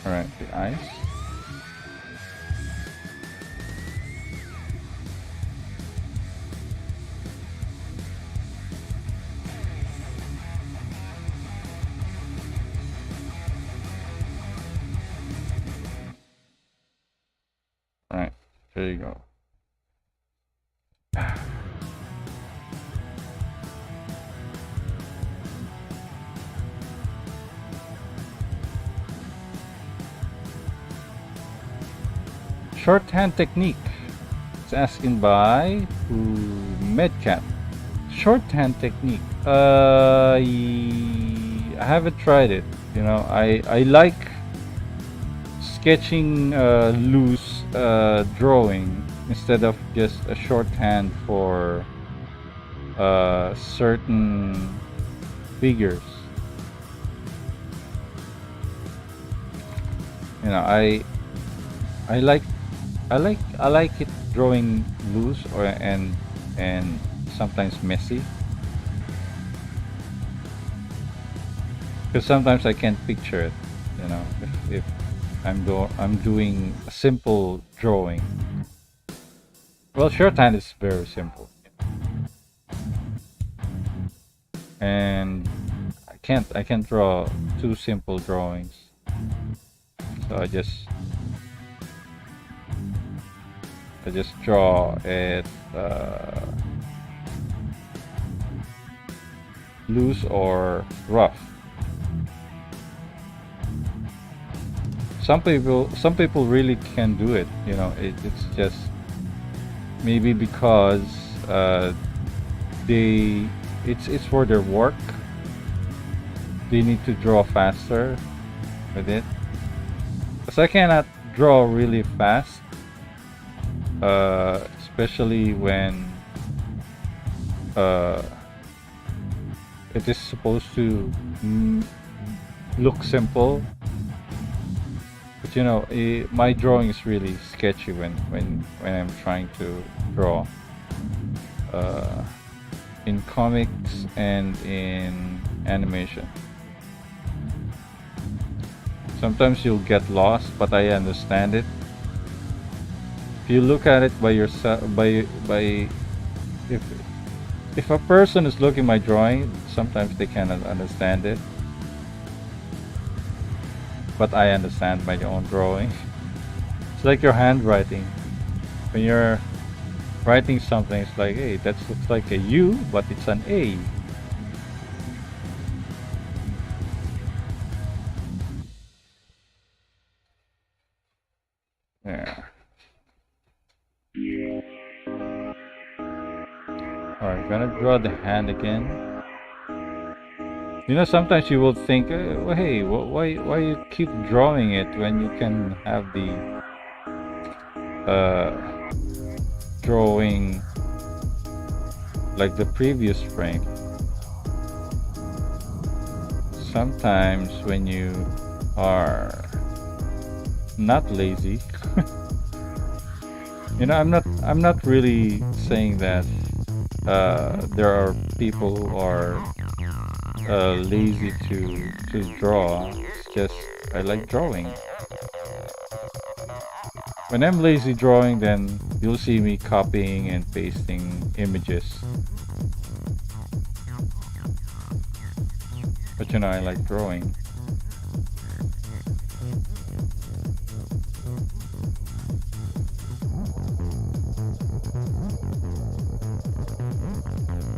All right, the eyes. All right, there you go. Shorthand technique. It's asking by Medcat. Shorthand technique. I haven't tried it. You know, I like sketching loose drawing instead of just a shorthand for certain figures. You know, I like I like it drawing loose or and sometimes messy, because sometimes I can't picture it. You know, if I'm doing a simple drawing. Well, shorthand is very simple, and I can't draw two simple drawings, so I just draw it loose or rough. Some people really can do it. You know, it's just maybe because it's for their work. They need to draw faster with it. Because I cannot draw really fast. Especially when it is supposed to look simple, but you know, my drawing is really sketchy when I'm trying to draw in comics and in animation. Sometimes you'll get lost, but I understand it. If you look at it by yourself, if a person is looking at my drawing, sometimes they cannot understand it, but I understand my own drawing. It's like your handwriting. When you're writing something, it's like, hey, that looks like a U, but it's an A. Yeah. Alright, gonna draw the hand again. You know, sometimes you will think, well, hey, why you keep drawing it when you can have the drawing like the previous frame. Sometimes when you are not lazy, you know, I'm not really saying that there are people who are lazy to draw. It's just I like drawing. When I'm lazy drawing, then you'll see me copying and pasting images. But you know, I like drawing.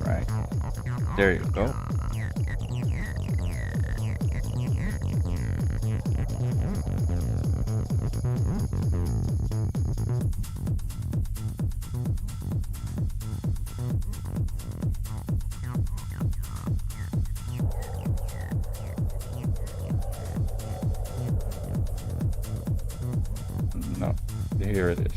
Right. There you go. No, here it is.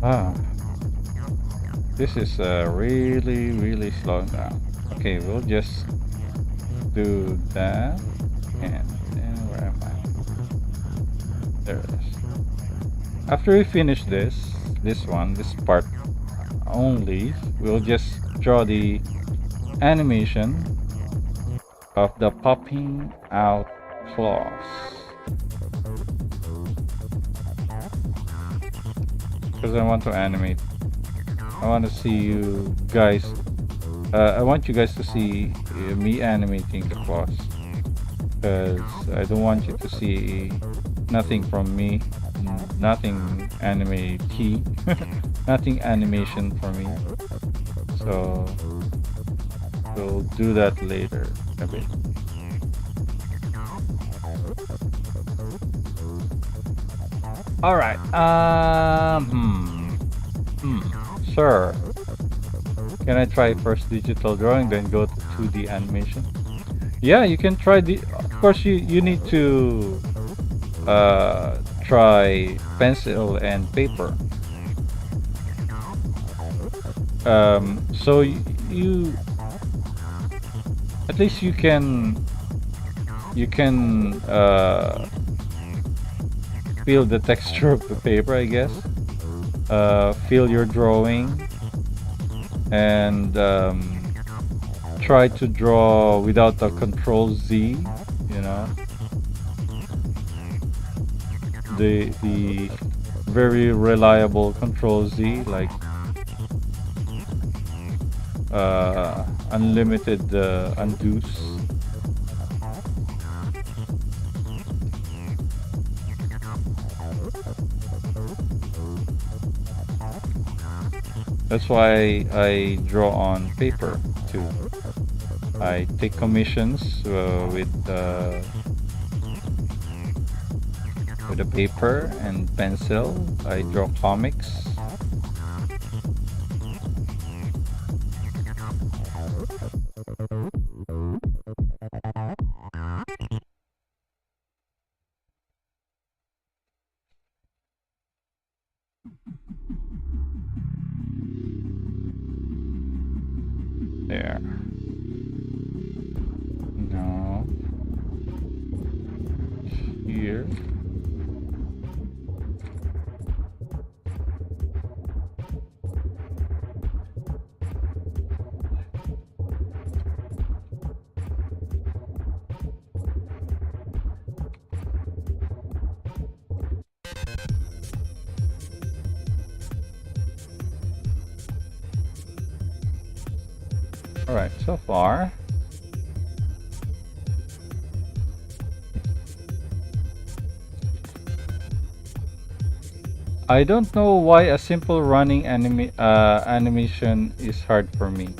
Ah, this is really slow now. Okay, we'll just do that, and then where am I? There it is. After we finish this part only, we'll just draw the animation of the popping out claws. Because I want to animate. I want to see you guys. I want you guys to see me animating the claws. Because I don't want you to see nothing from me. Nothing anime key. Nothing animation for me. So we'll do that later a bit. All right. Sure. Can I try first digital drawing, then go to 2D animation? Yeah, you can try the. Of course, you need to try pencil and paper. So you at least you can feel the texture of the paper, I guess. Feel your drawing and try to draw without the Control Z, you know, the very reliable Control Z, like unlimited undos. That's why I draw on paper too. I take commissions with the paper and pencil. I draw comics. There. No. Here. All right, so far. I don't know why a simple running animation is hard for me.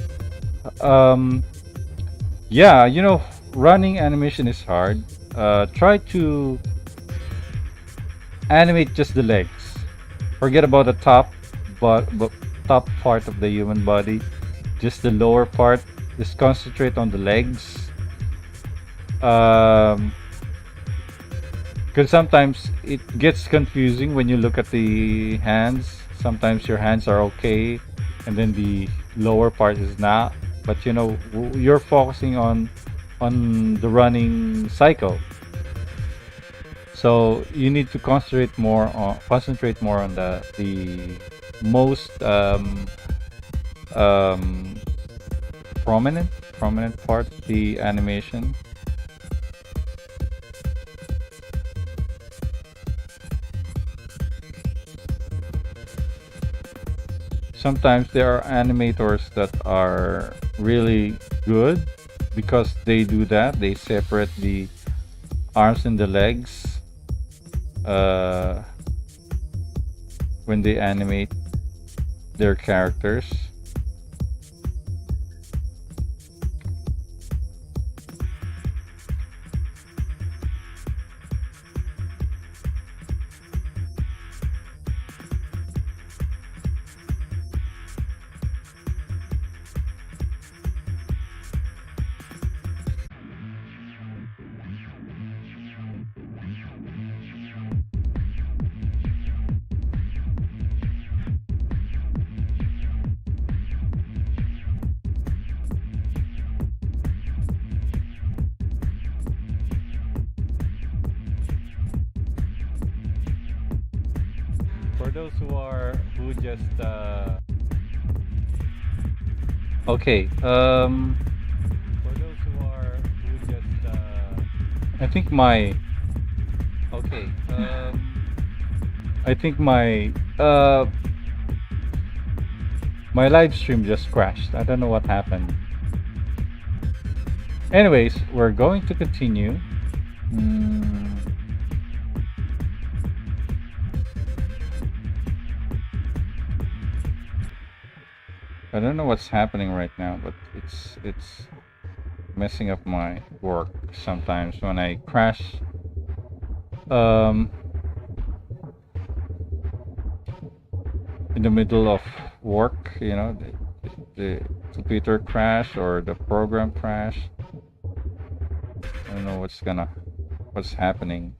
Yeah, you know, running animation is hard. Try to animate just the legs. Forget about the top, but top part of the human body. Just the lower part. Just concentrate on the legs. Because sometimes it gets confusing when you look at the hands. Sometimes your hands are okay, and then the lower part is not. But you know, you're focusing on the running cycle. So you need to concentrate more on the most um, prominent part, the animation. Sometimes there are animators that are really good because they do that. They separate the arms and the legs uh, when they animate their characters. For those who just okay, for those who just I think my okay, I think my live stream just crashed. I don't know what happened. Anyways, we're going to continue. Mm, I don't know what's happening right now, but it's messing up my work sometimes when I crash. Um, in the middle of work, the computer crash or the program crash. I don't know what's happening.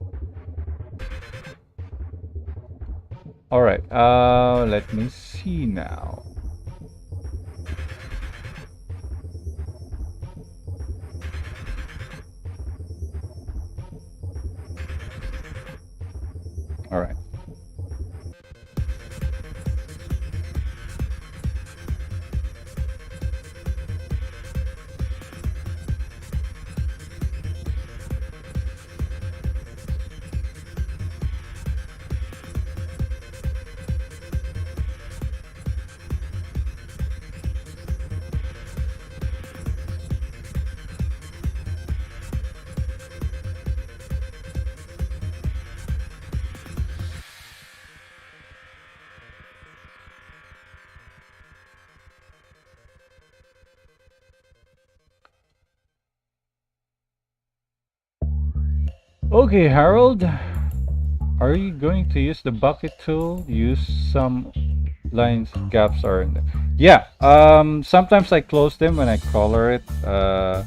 All right, let me see now. All right. Okay, Harold, are you going to use the bucket tool? Use some lines, gaps are in there. Yeah, sometimes I close them when I color it. I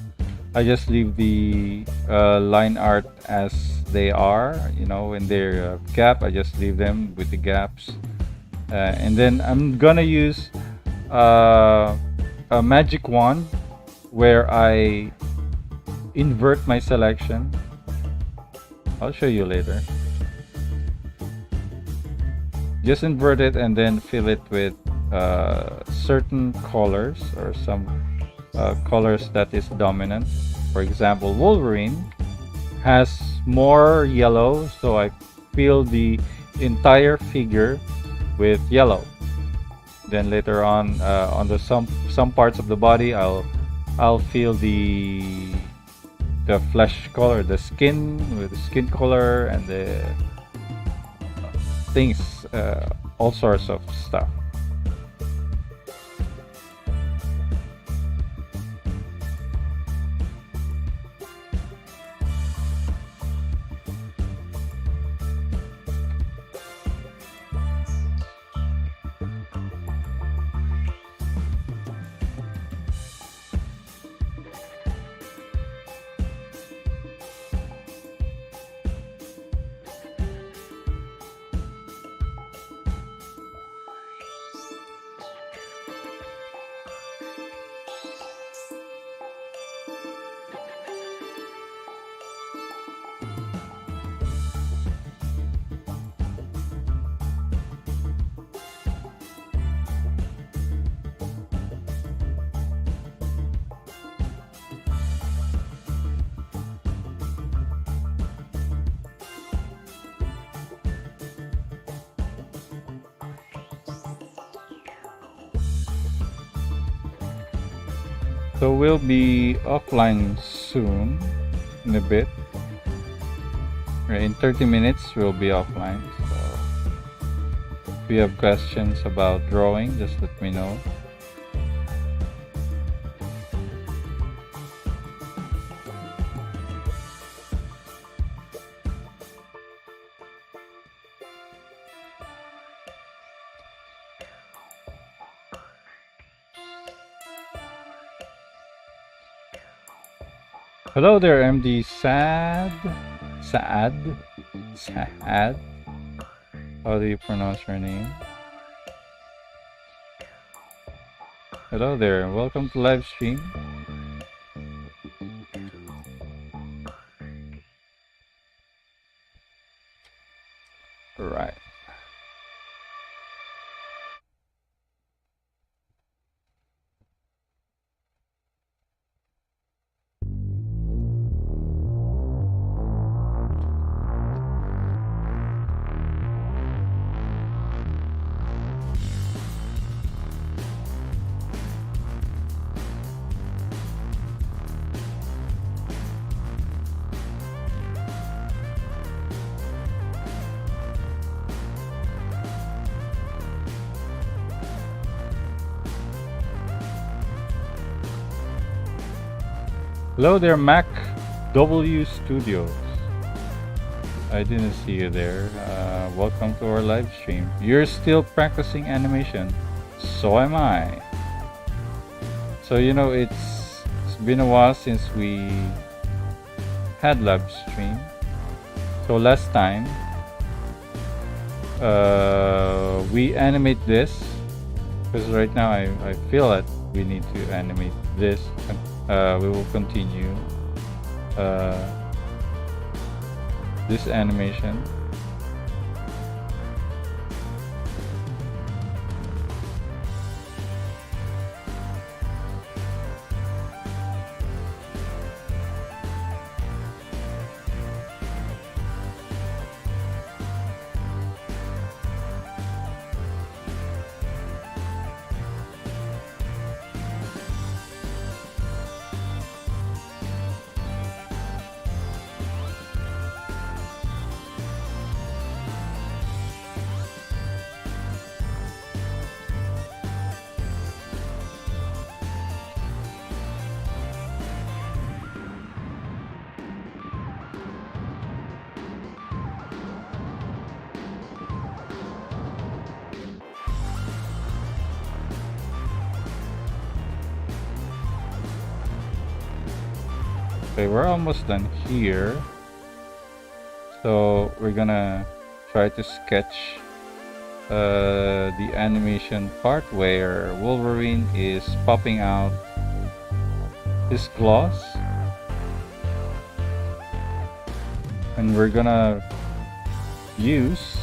just leave the line art as they are. When they're gap, I just leave them with the gaps. And then I'm gonna use a magic wand where I invert my selection. I'll show you later. Just invert it and then fill it with certain colors or some colors that is dominant. For example, Wolverine has more yellow, so I fill the entire figure with yellow. Then later on the some parts of the body, I'll fill the flesh color, the skin with the skin color and the things, all sorts of stuff. So we'll be offline soon, in a bit. Right, in 30 minutes we'll be offline. So if you have questions about drawing, just let me know. Hello there, MD Saad. How do you pronounce your name? Hello there, welcome to live stream. Right. Hello there, Mac W Studios. I didn't see you there. Welcome to our live stream. You're still practicing animation. So am I. So you know, it's been a while since we had live stream. So last time we animate this because right now I feel that we need to animate this. We will continue this animation. Okay, we're almost done here. So we're gonna try to sketch the animation part where Wolverine is popping out his claws. And we're gonna use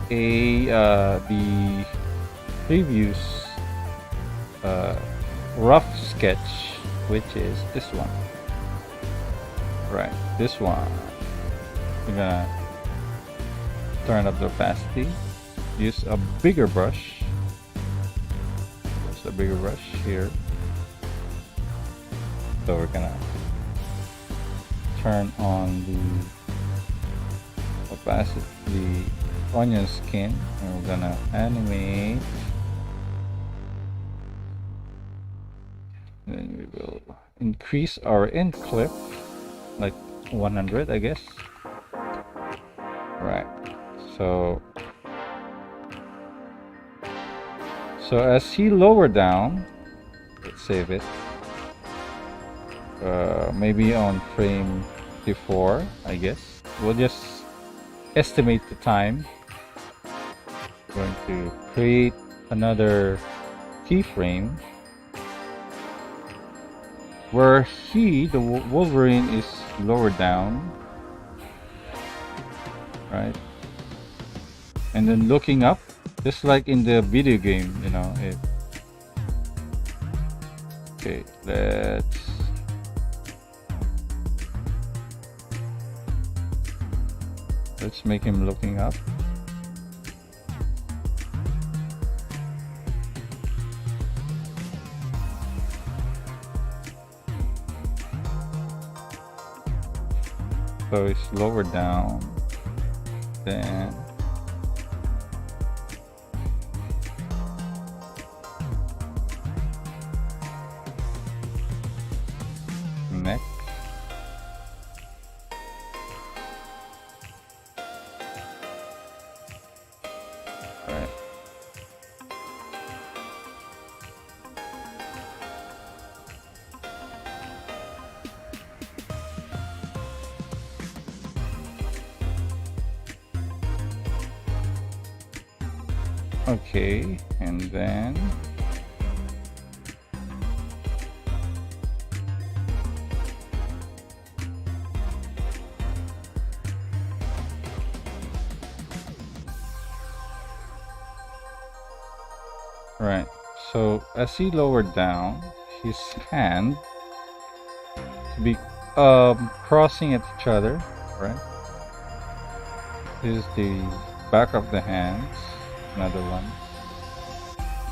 the previous rough sketch, which is this one. Right, this one. We're gonna turn up the opacity. Use a bigger brush. Just a bigger brush here. So we're gonna turn on the opacity, the onion skin, and we're gonna animate. Then we will increase our end clip like 100, I guess. Right. So as he lower down, let's save it. Maybe on frame 54, I guess. We'll just estimate the time. We're going to create another keyframe where the Wolverine is lower down, right? And then looking up, just like in the video game, you know. Okay, let's make him looking up. So it's lower down. Then neck. Right. Okay, and then right. So as he lowered down, his hand to be crossing at each other, right? This is the back of the hands. Another one.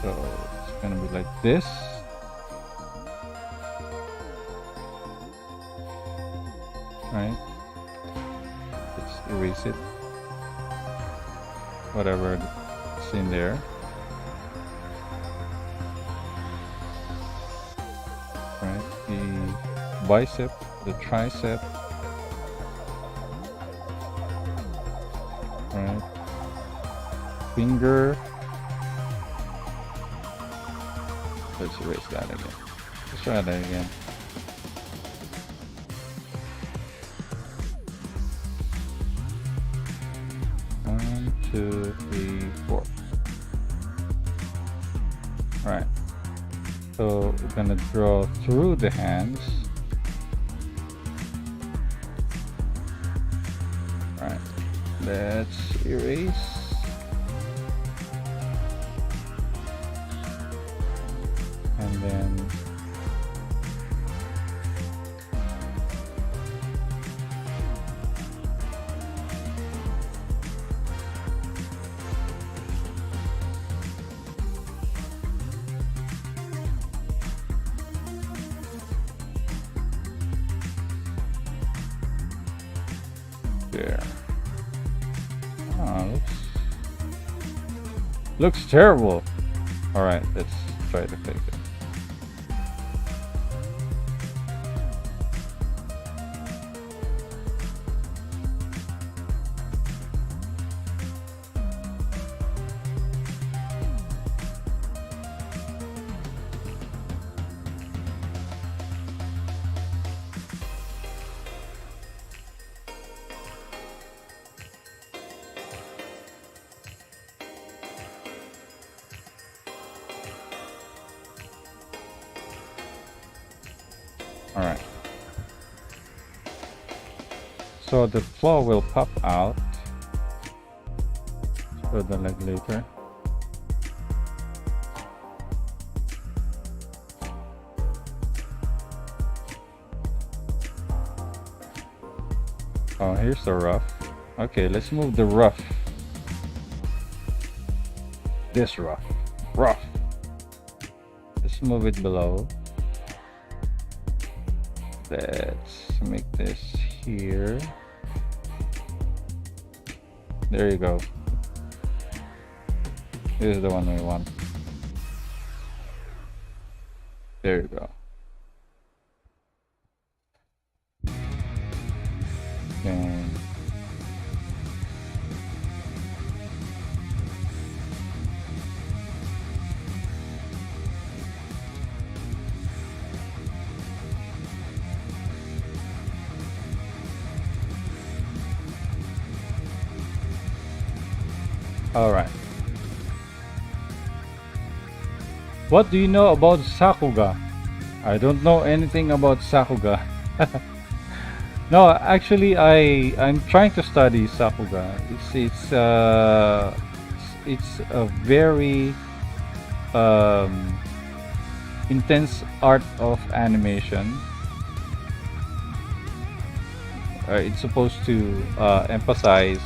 So it's gonna be like this. Right? Let's erase it. Whatever is in there. Right? The bicep, the tricep. Right? Finger. Let's erase that again. Let's try that again. One, two, three, four. Right. So we're gonna draw through the hands. Right. Let's erase. And then there. Oh, looks terrible. All right, let's try to fix it. All right. So the claw will pop out. Show the leg later. Oh, here's the rough. Okay, let's move the rough. This rough. Rough. Let's move it below. Let's make this here. There you go. This is the one we want. There you go. Okay. All right. What do you know about Sakuga? I don't know anything about Sakuga. No, actually, I'm trying to study Sakuga. It's a very intense art of animation. It's supposed to emphasize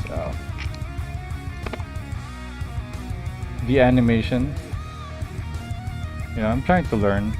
the animation. Yeah, I'm trying to learn.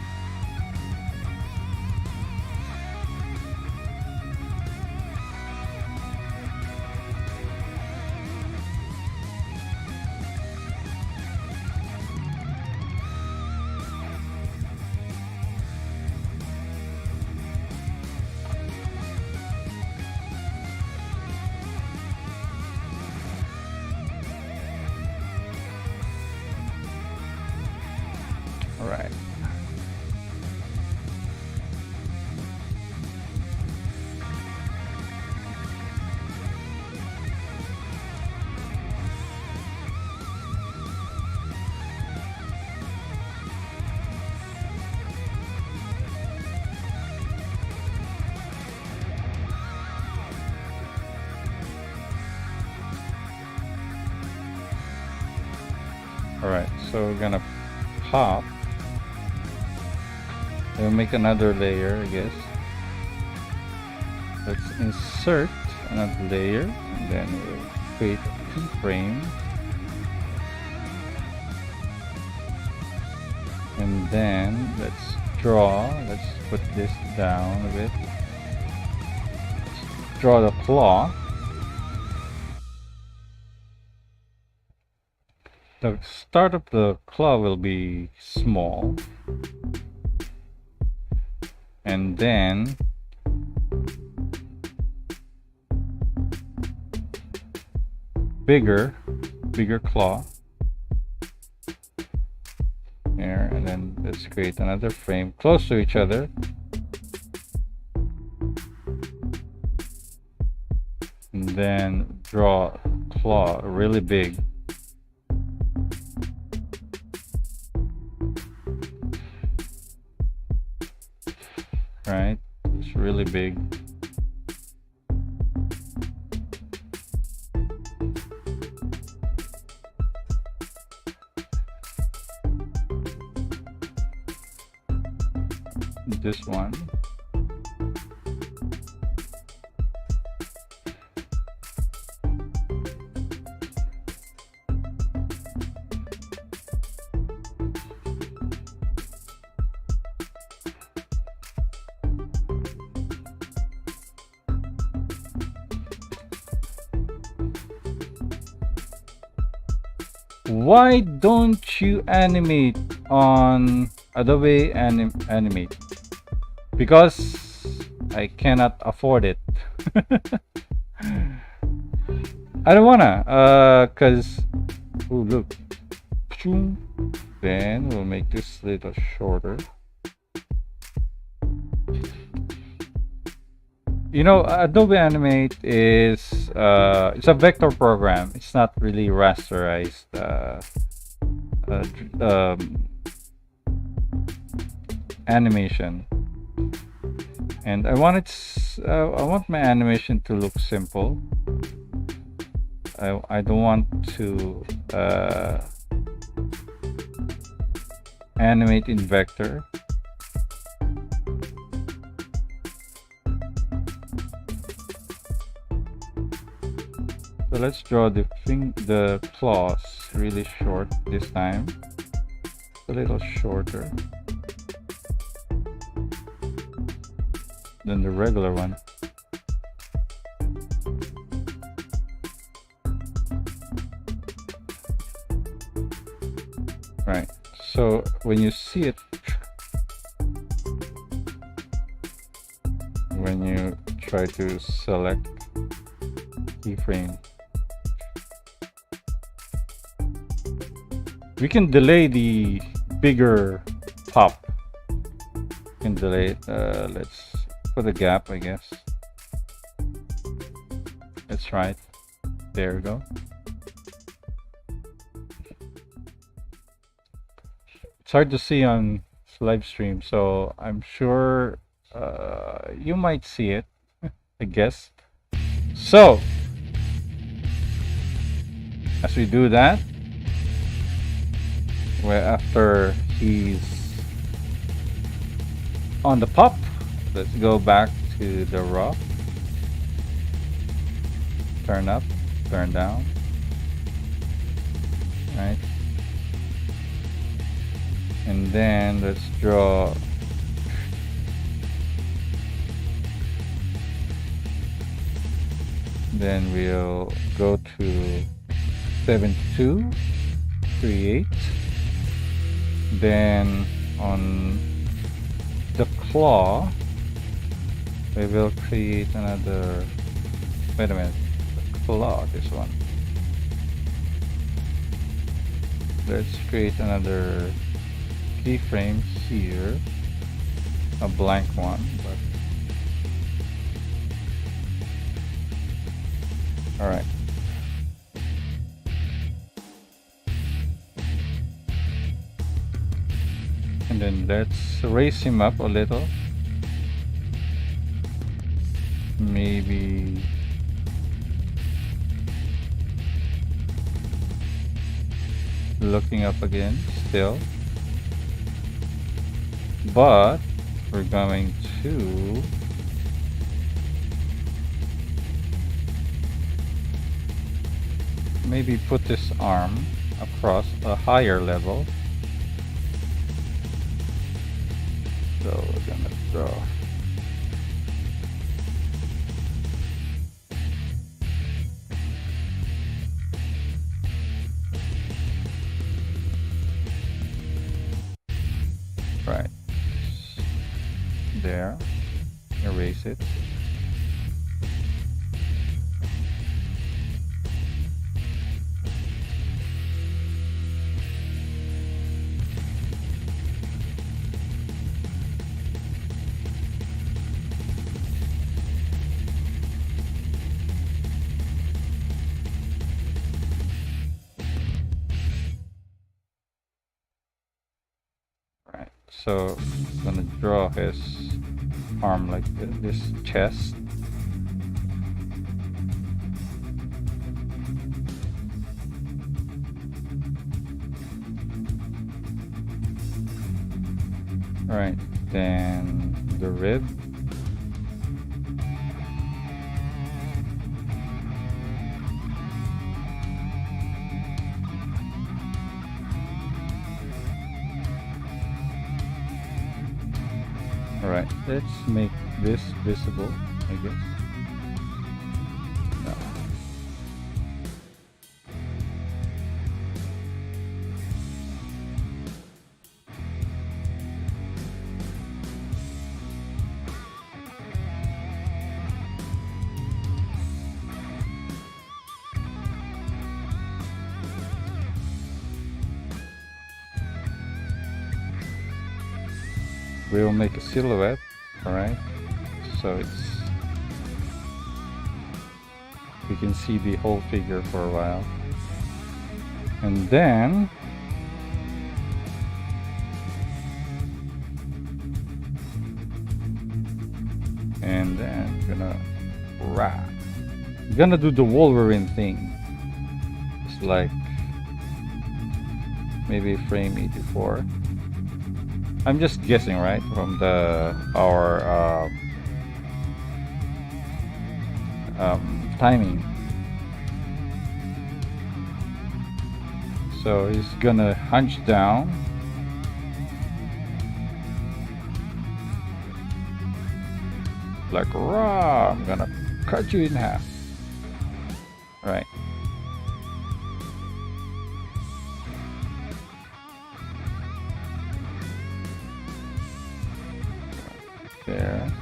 Alright, so we're gonna pop. We'll make another layer, I guess. Let's insert another layer, and then we'll create a keyframe. And then let's draw. Let's put this down a bit. Let's draw the claw. The start of the claw will be small, and then bigger claw here, and then let's create another frame close to each other. And then draw claw really big. Right, it's really big. This one. Why don't you animate on Adobe Animate? Because I cannot afford it. I don't wanna, cause oh look, then we'll make this a little shorter. You know, Adobe Animate is it's a vector program. It's not really rasterized animation, and I want my animation to look simple. I don't want to animate in vector. So let's draw the claws really short this time. A little shorter than the regular one. Right. So when you see it, when you try to select keyframe, we can delay the bigger pop. We can delay it. Let's put a gap, I guess. That's right. There we go. It's hard to see on live stream, so I'm sure you might see it, I guess. So as we do that, where after he's on the pop, let's go back to the raw. Turn up, turn down. Right. And then let's draw then we'll go to 72, create. Then on the claw, we will create another, wait a minute, the claw, this one. Let's create another keyframe here, a blank one, but all right. And then let's raise him up a little. Maybe looking up again still, but we're going to maybe put this arm across a higher level. So we're gonna draw. Right there, erase it. So I'm gonna draw his arm like this chest. Right, then the rib. Alright, let's make this visible, I guess. No. We'll make a silhouette, alright? So we can see the whole figure for a while. And then gonna do the Wolverine thing. It's like maybe frame 84. I'm just guessing, right, from our timing. So he's gonna hunch down. Like, raw, I'm gonna cut you in half. Right. There.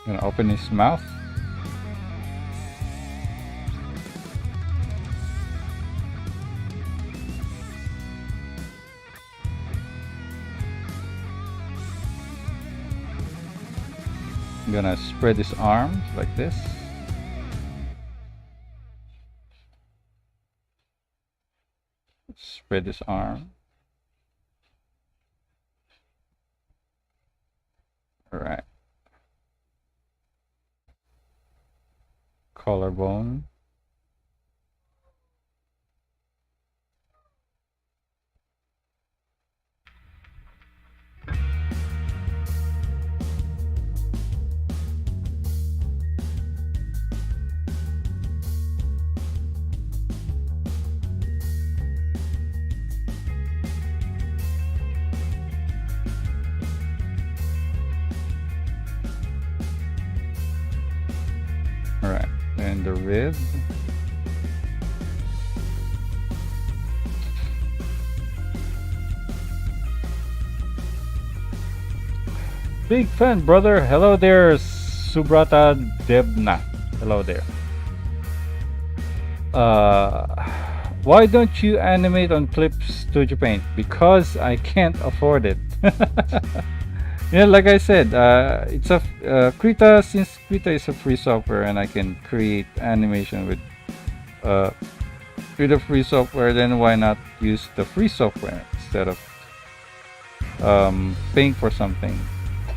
Gonna open his mouth. I'm gonna spread his arms like this. Spread his arm. All right. Collarbone. Alright, and the rib. Big fan, brother. Hello there, Subrata Debna. Hello there. Why don't you animate on Clip Studio Paint? Because I can't afford it. Yeah, like I said, it's a Krita. Since Krita is a free software and I can create animation with the free software, then why not use the free software instead of paying for something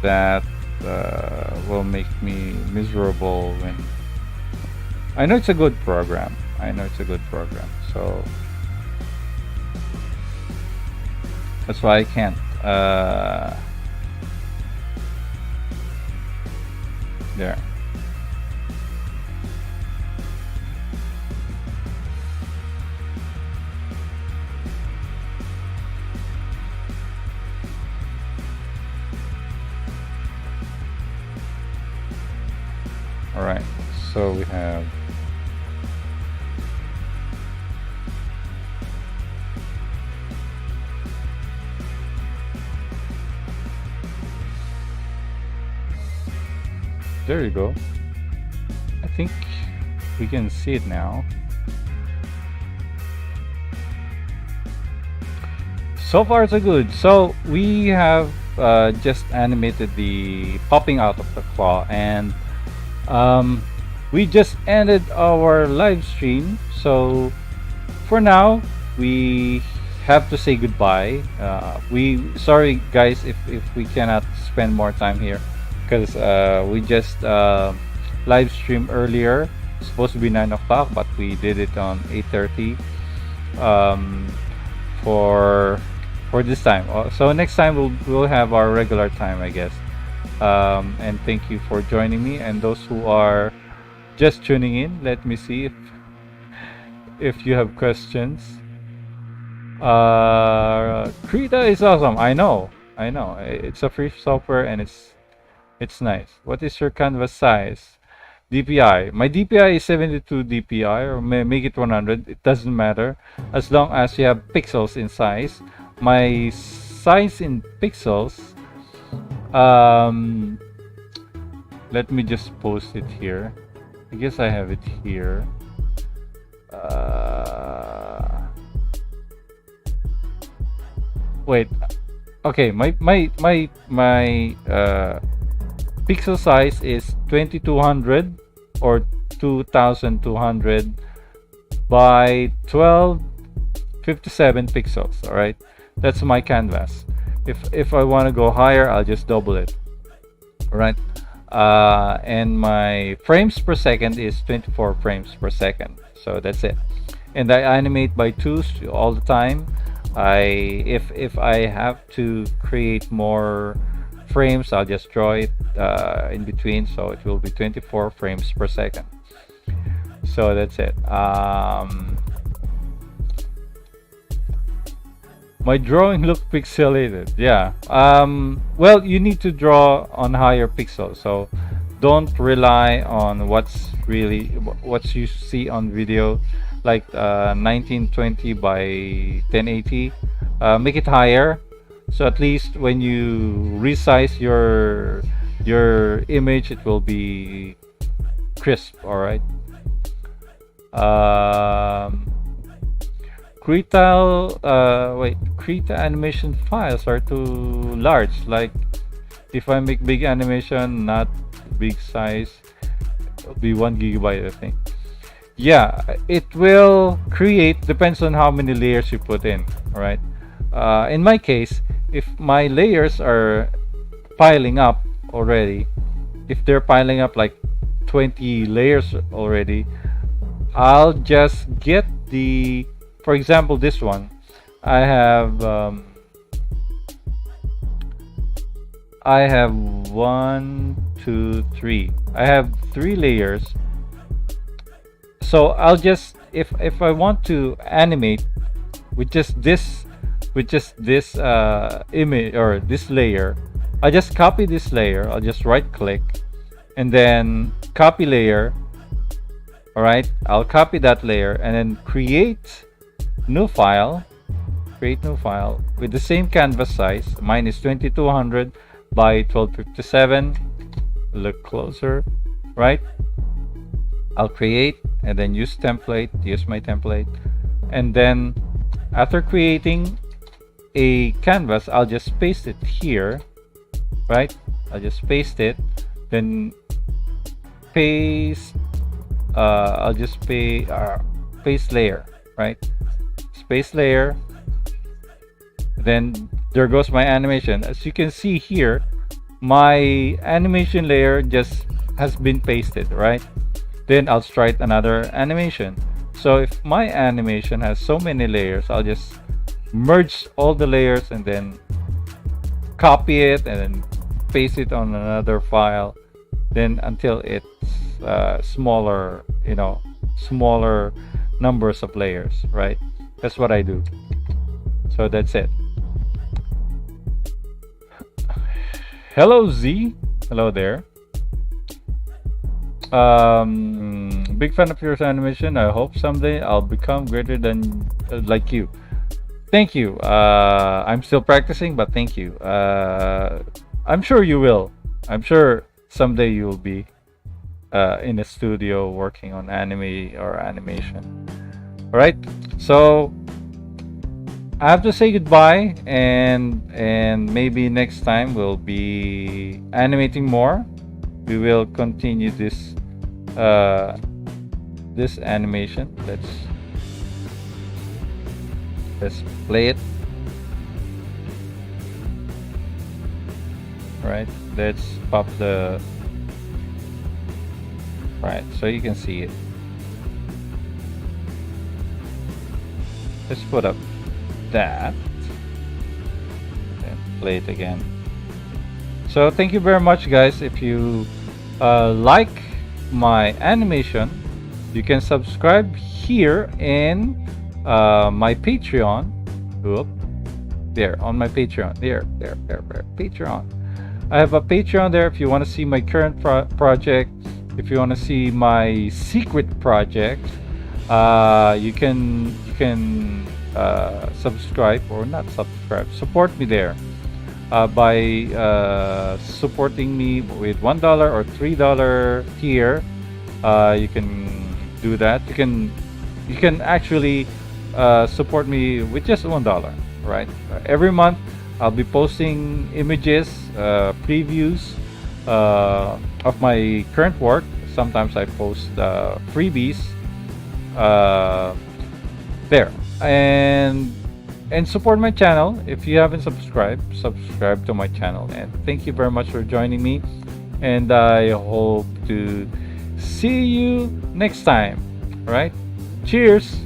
that will make me miserable when I know it's a good program. I know it's a good program. So that's why I can't. There. All right. So we have. There you go. I think we can see it now. So far so good. So we have just animated the popping out of the claw, and we just ended our live stream. So for now we have to say goodbye. Sorry guys if we cannot spend more time here, because we just live stream earlier. It's supposed to be 9 o'clock, but we did it on 8:30 for this time. So next time we'll have our regular time, I guess. And thank you for joining me, and those who are just tuning in, let me see if you have questions. Krita is awesome. I know it's a free software and it's nice. What is your canvas size? DPI. My DPI is 72 DPI, or make it 100. It doesn't matter as long as you have pixels in size. My size in pixels, let me just post it here. I guess I have it here. Wait. Okay, my pixel size is 2200 or 2200 by 1257 pixels. All right, that's my canvas. If I want to go higher, I'll just double it. All right. And my frames per second is 24 frames per second. So that's it. And I animate by 2s all the time. If I have to create more frames, I'll just draw it in between, so it will be 24 frames per second. So that's it. My drawing look pixelated. Yeah. Well, you need to draw on higher pixels, so don't rely on what you see on video, like 1920 by 1080. Make it higher, so at least when you resize your image, it will be crisp. All right. Krita animation files are too large. Like if I make big animation, not big size, it'll be 1 gigabyte, I think. Yeah, it will create, depends on how many layers you put in. All right. In my case, if my layers are piling up already, if they're piling up like 20 layers already, I'll just get the, for example, this one. I have 1, 2, 3. I have 3 layers. So I'll just, if I want to animate with just this image or this layer, I just copy this layer. I'll just right click and then copy layer. All right, I'll copy that layer and then create new file with the same canvas size. Mine is 2200 by 1257. Look closer, right? I'll create and then use my template, and then after creating a canvas, I'll just paste it here, right? I'll just paste it, then paste. I'll just paste layer, right? Space layer. Then there goes my animation. As you can see here, my animation layer just has been pasted, right? Then I'll start another animation. So if my animation has so many layers, I'll just merge all the layers and then copy it and then paste it on another file, then until it's smaller, smaller numbers of layers, right? That's what I do. So that's it. Hello Z, hello there. Big fan of your animation. I hope someday I'll become greater than like you. Thank you. I'm still practicing, but thank you. I'm sure you will. I'm sure someday you will be in a studio working on anime or animation. All right. So I have to say goodbye, and maybe next time we'll be animating more. We will continue this this animation. Let's play it. Right, let's pop the right so you can see it. Let's put up that and play it again. So thank you very much, guys. If you like my animation, you can subscribe here in my Patreon. Oop, there on my Patreon. There, Patreon. I have a Patreon there if you want to see my current project. If you want to see my secret project, you can subscribe or not subscribe. Support me there by supporting me with $1 or $3 tier. You can do that. You can actually support me with just $1, right? Every month I'll be posting images, previews of my current work. Sometimes I post freebies there, and support my channel. If you haven't subscribed, subscribe to my channel. And thank you very much for joining me, and I hope to see you next time. All right, cheers.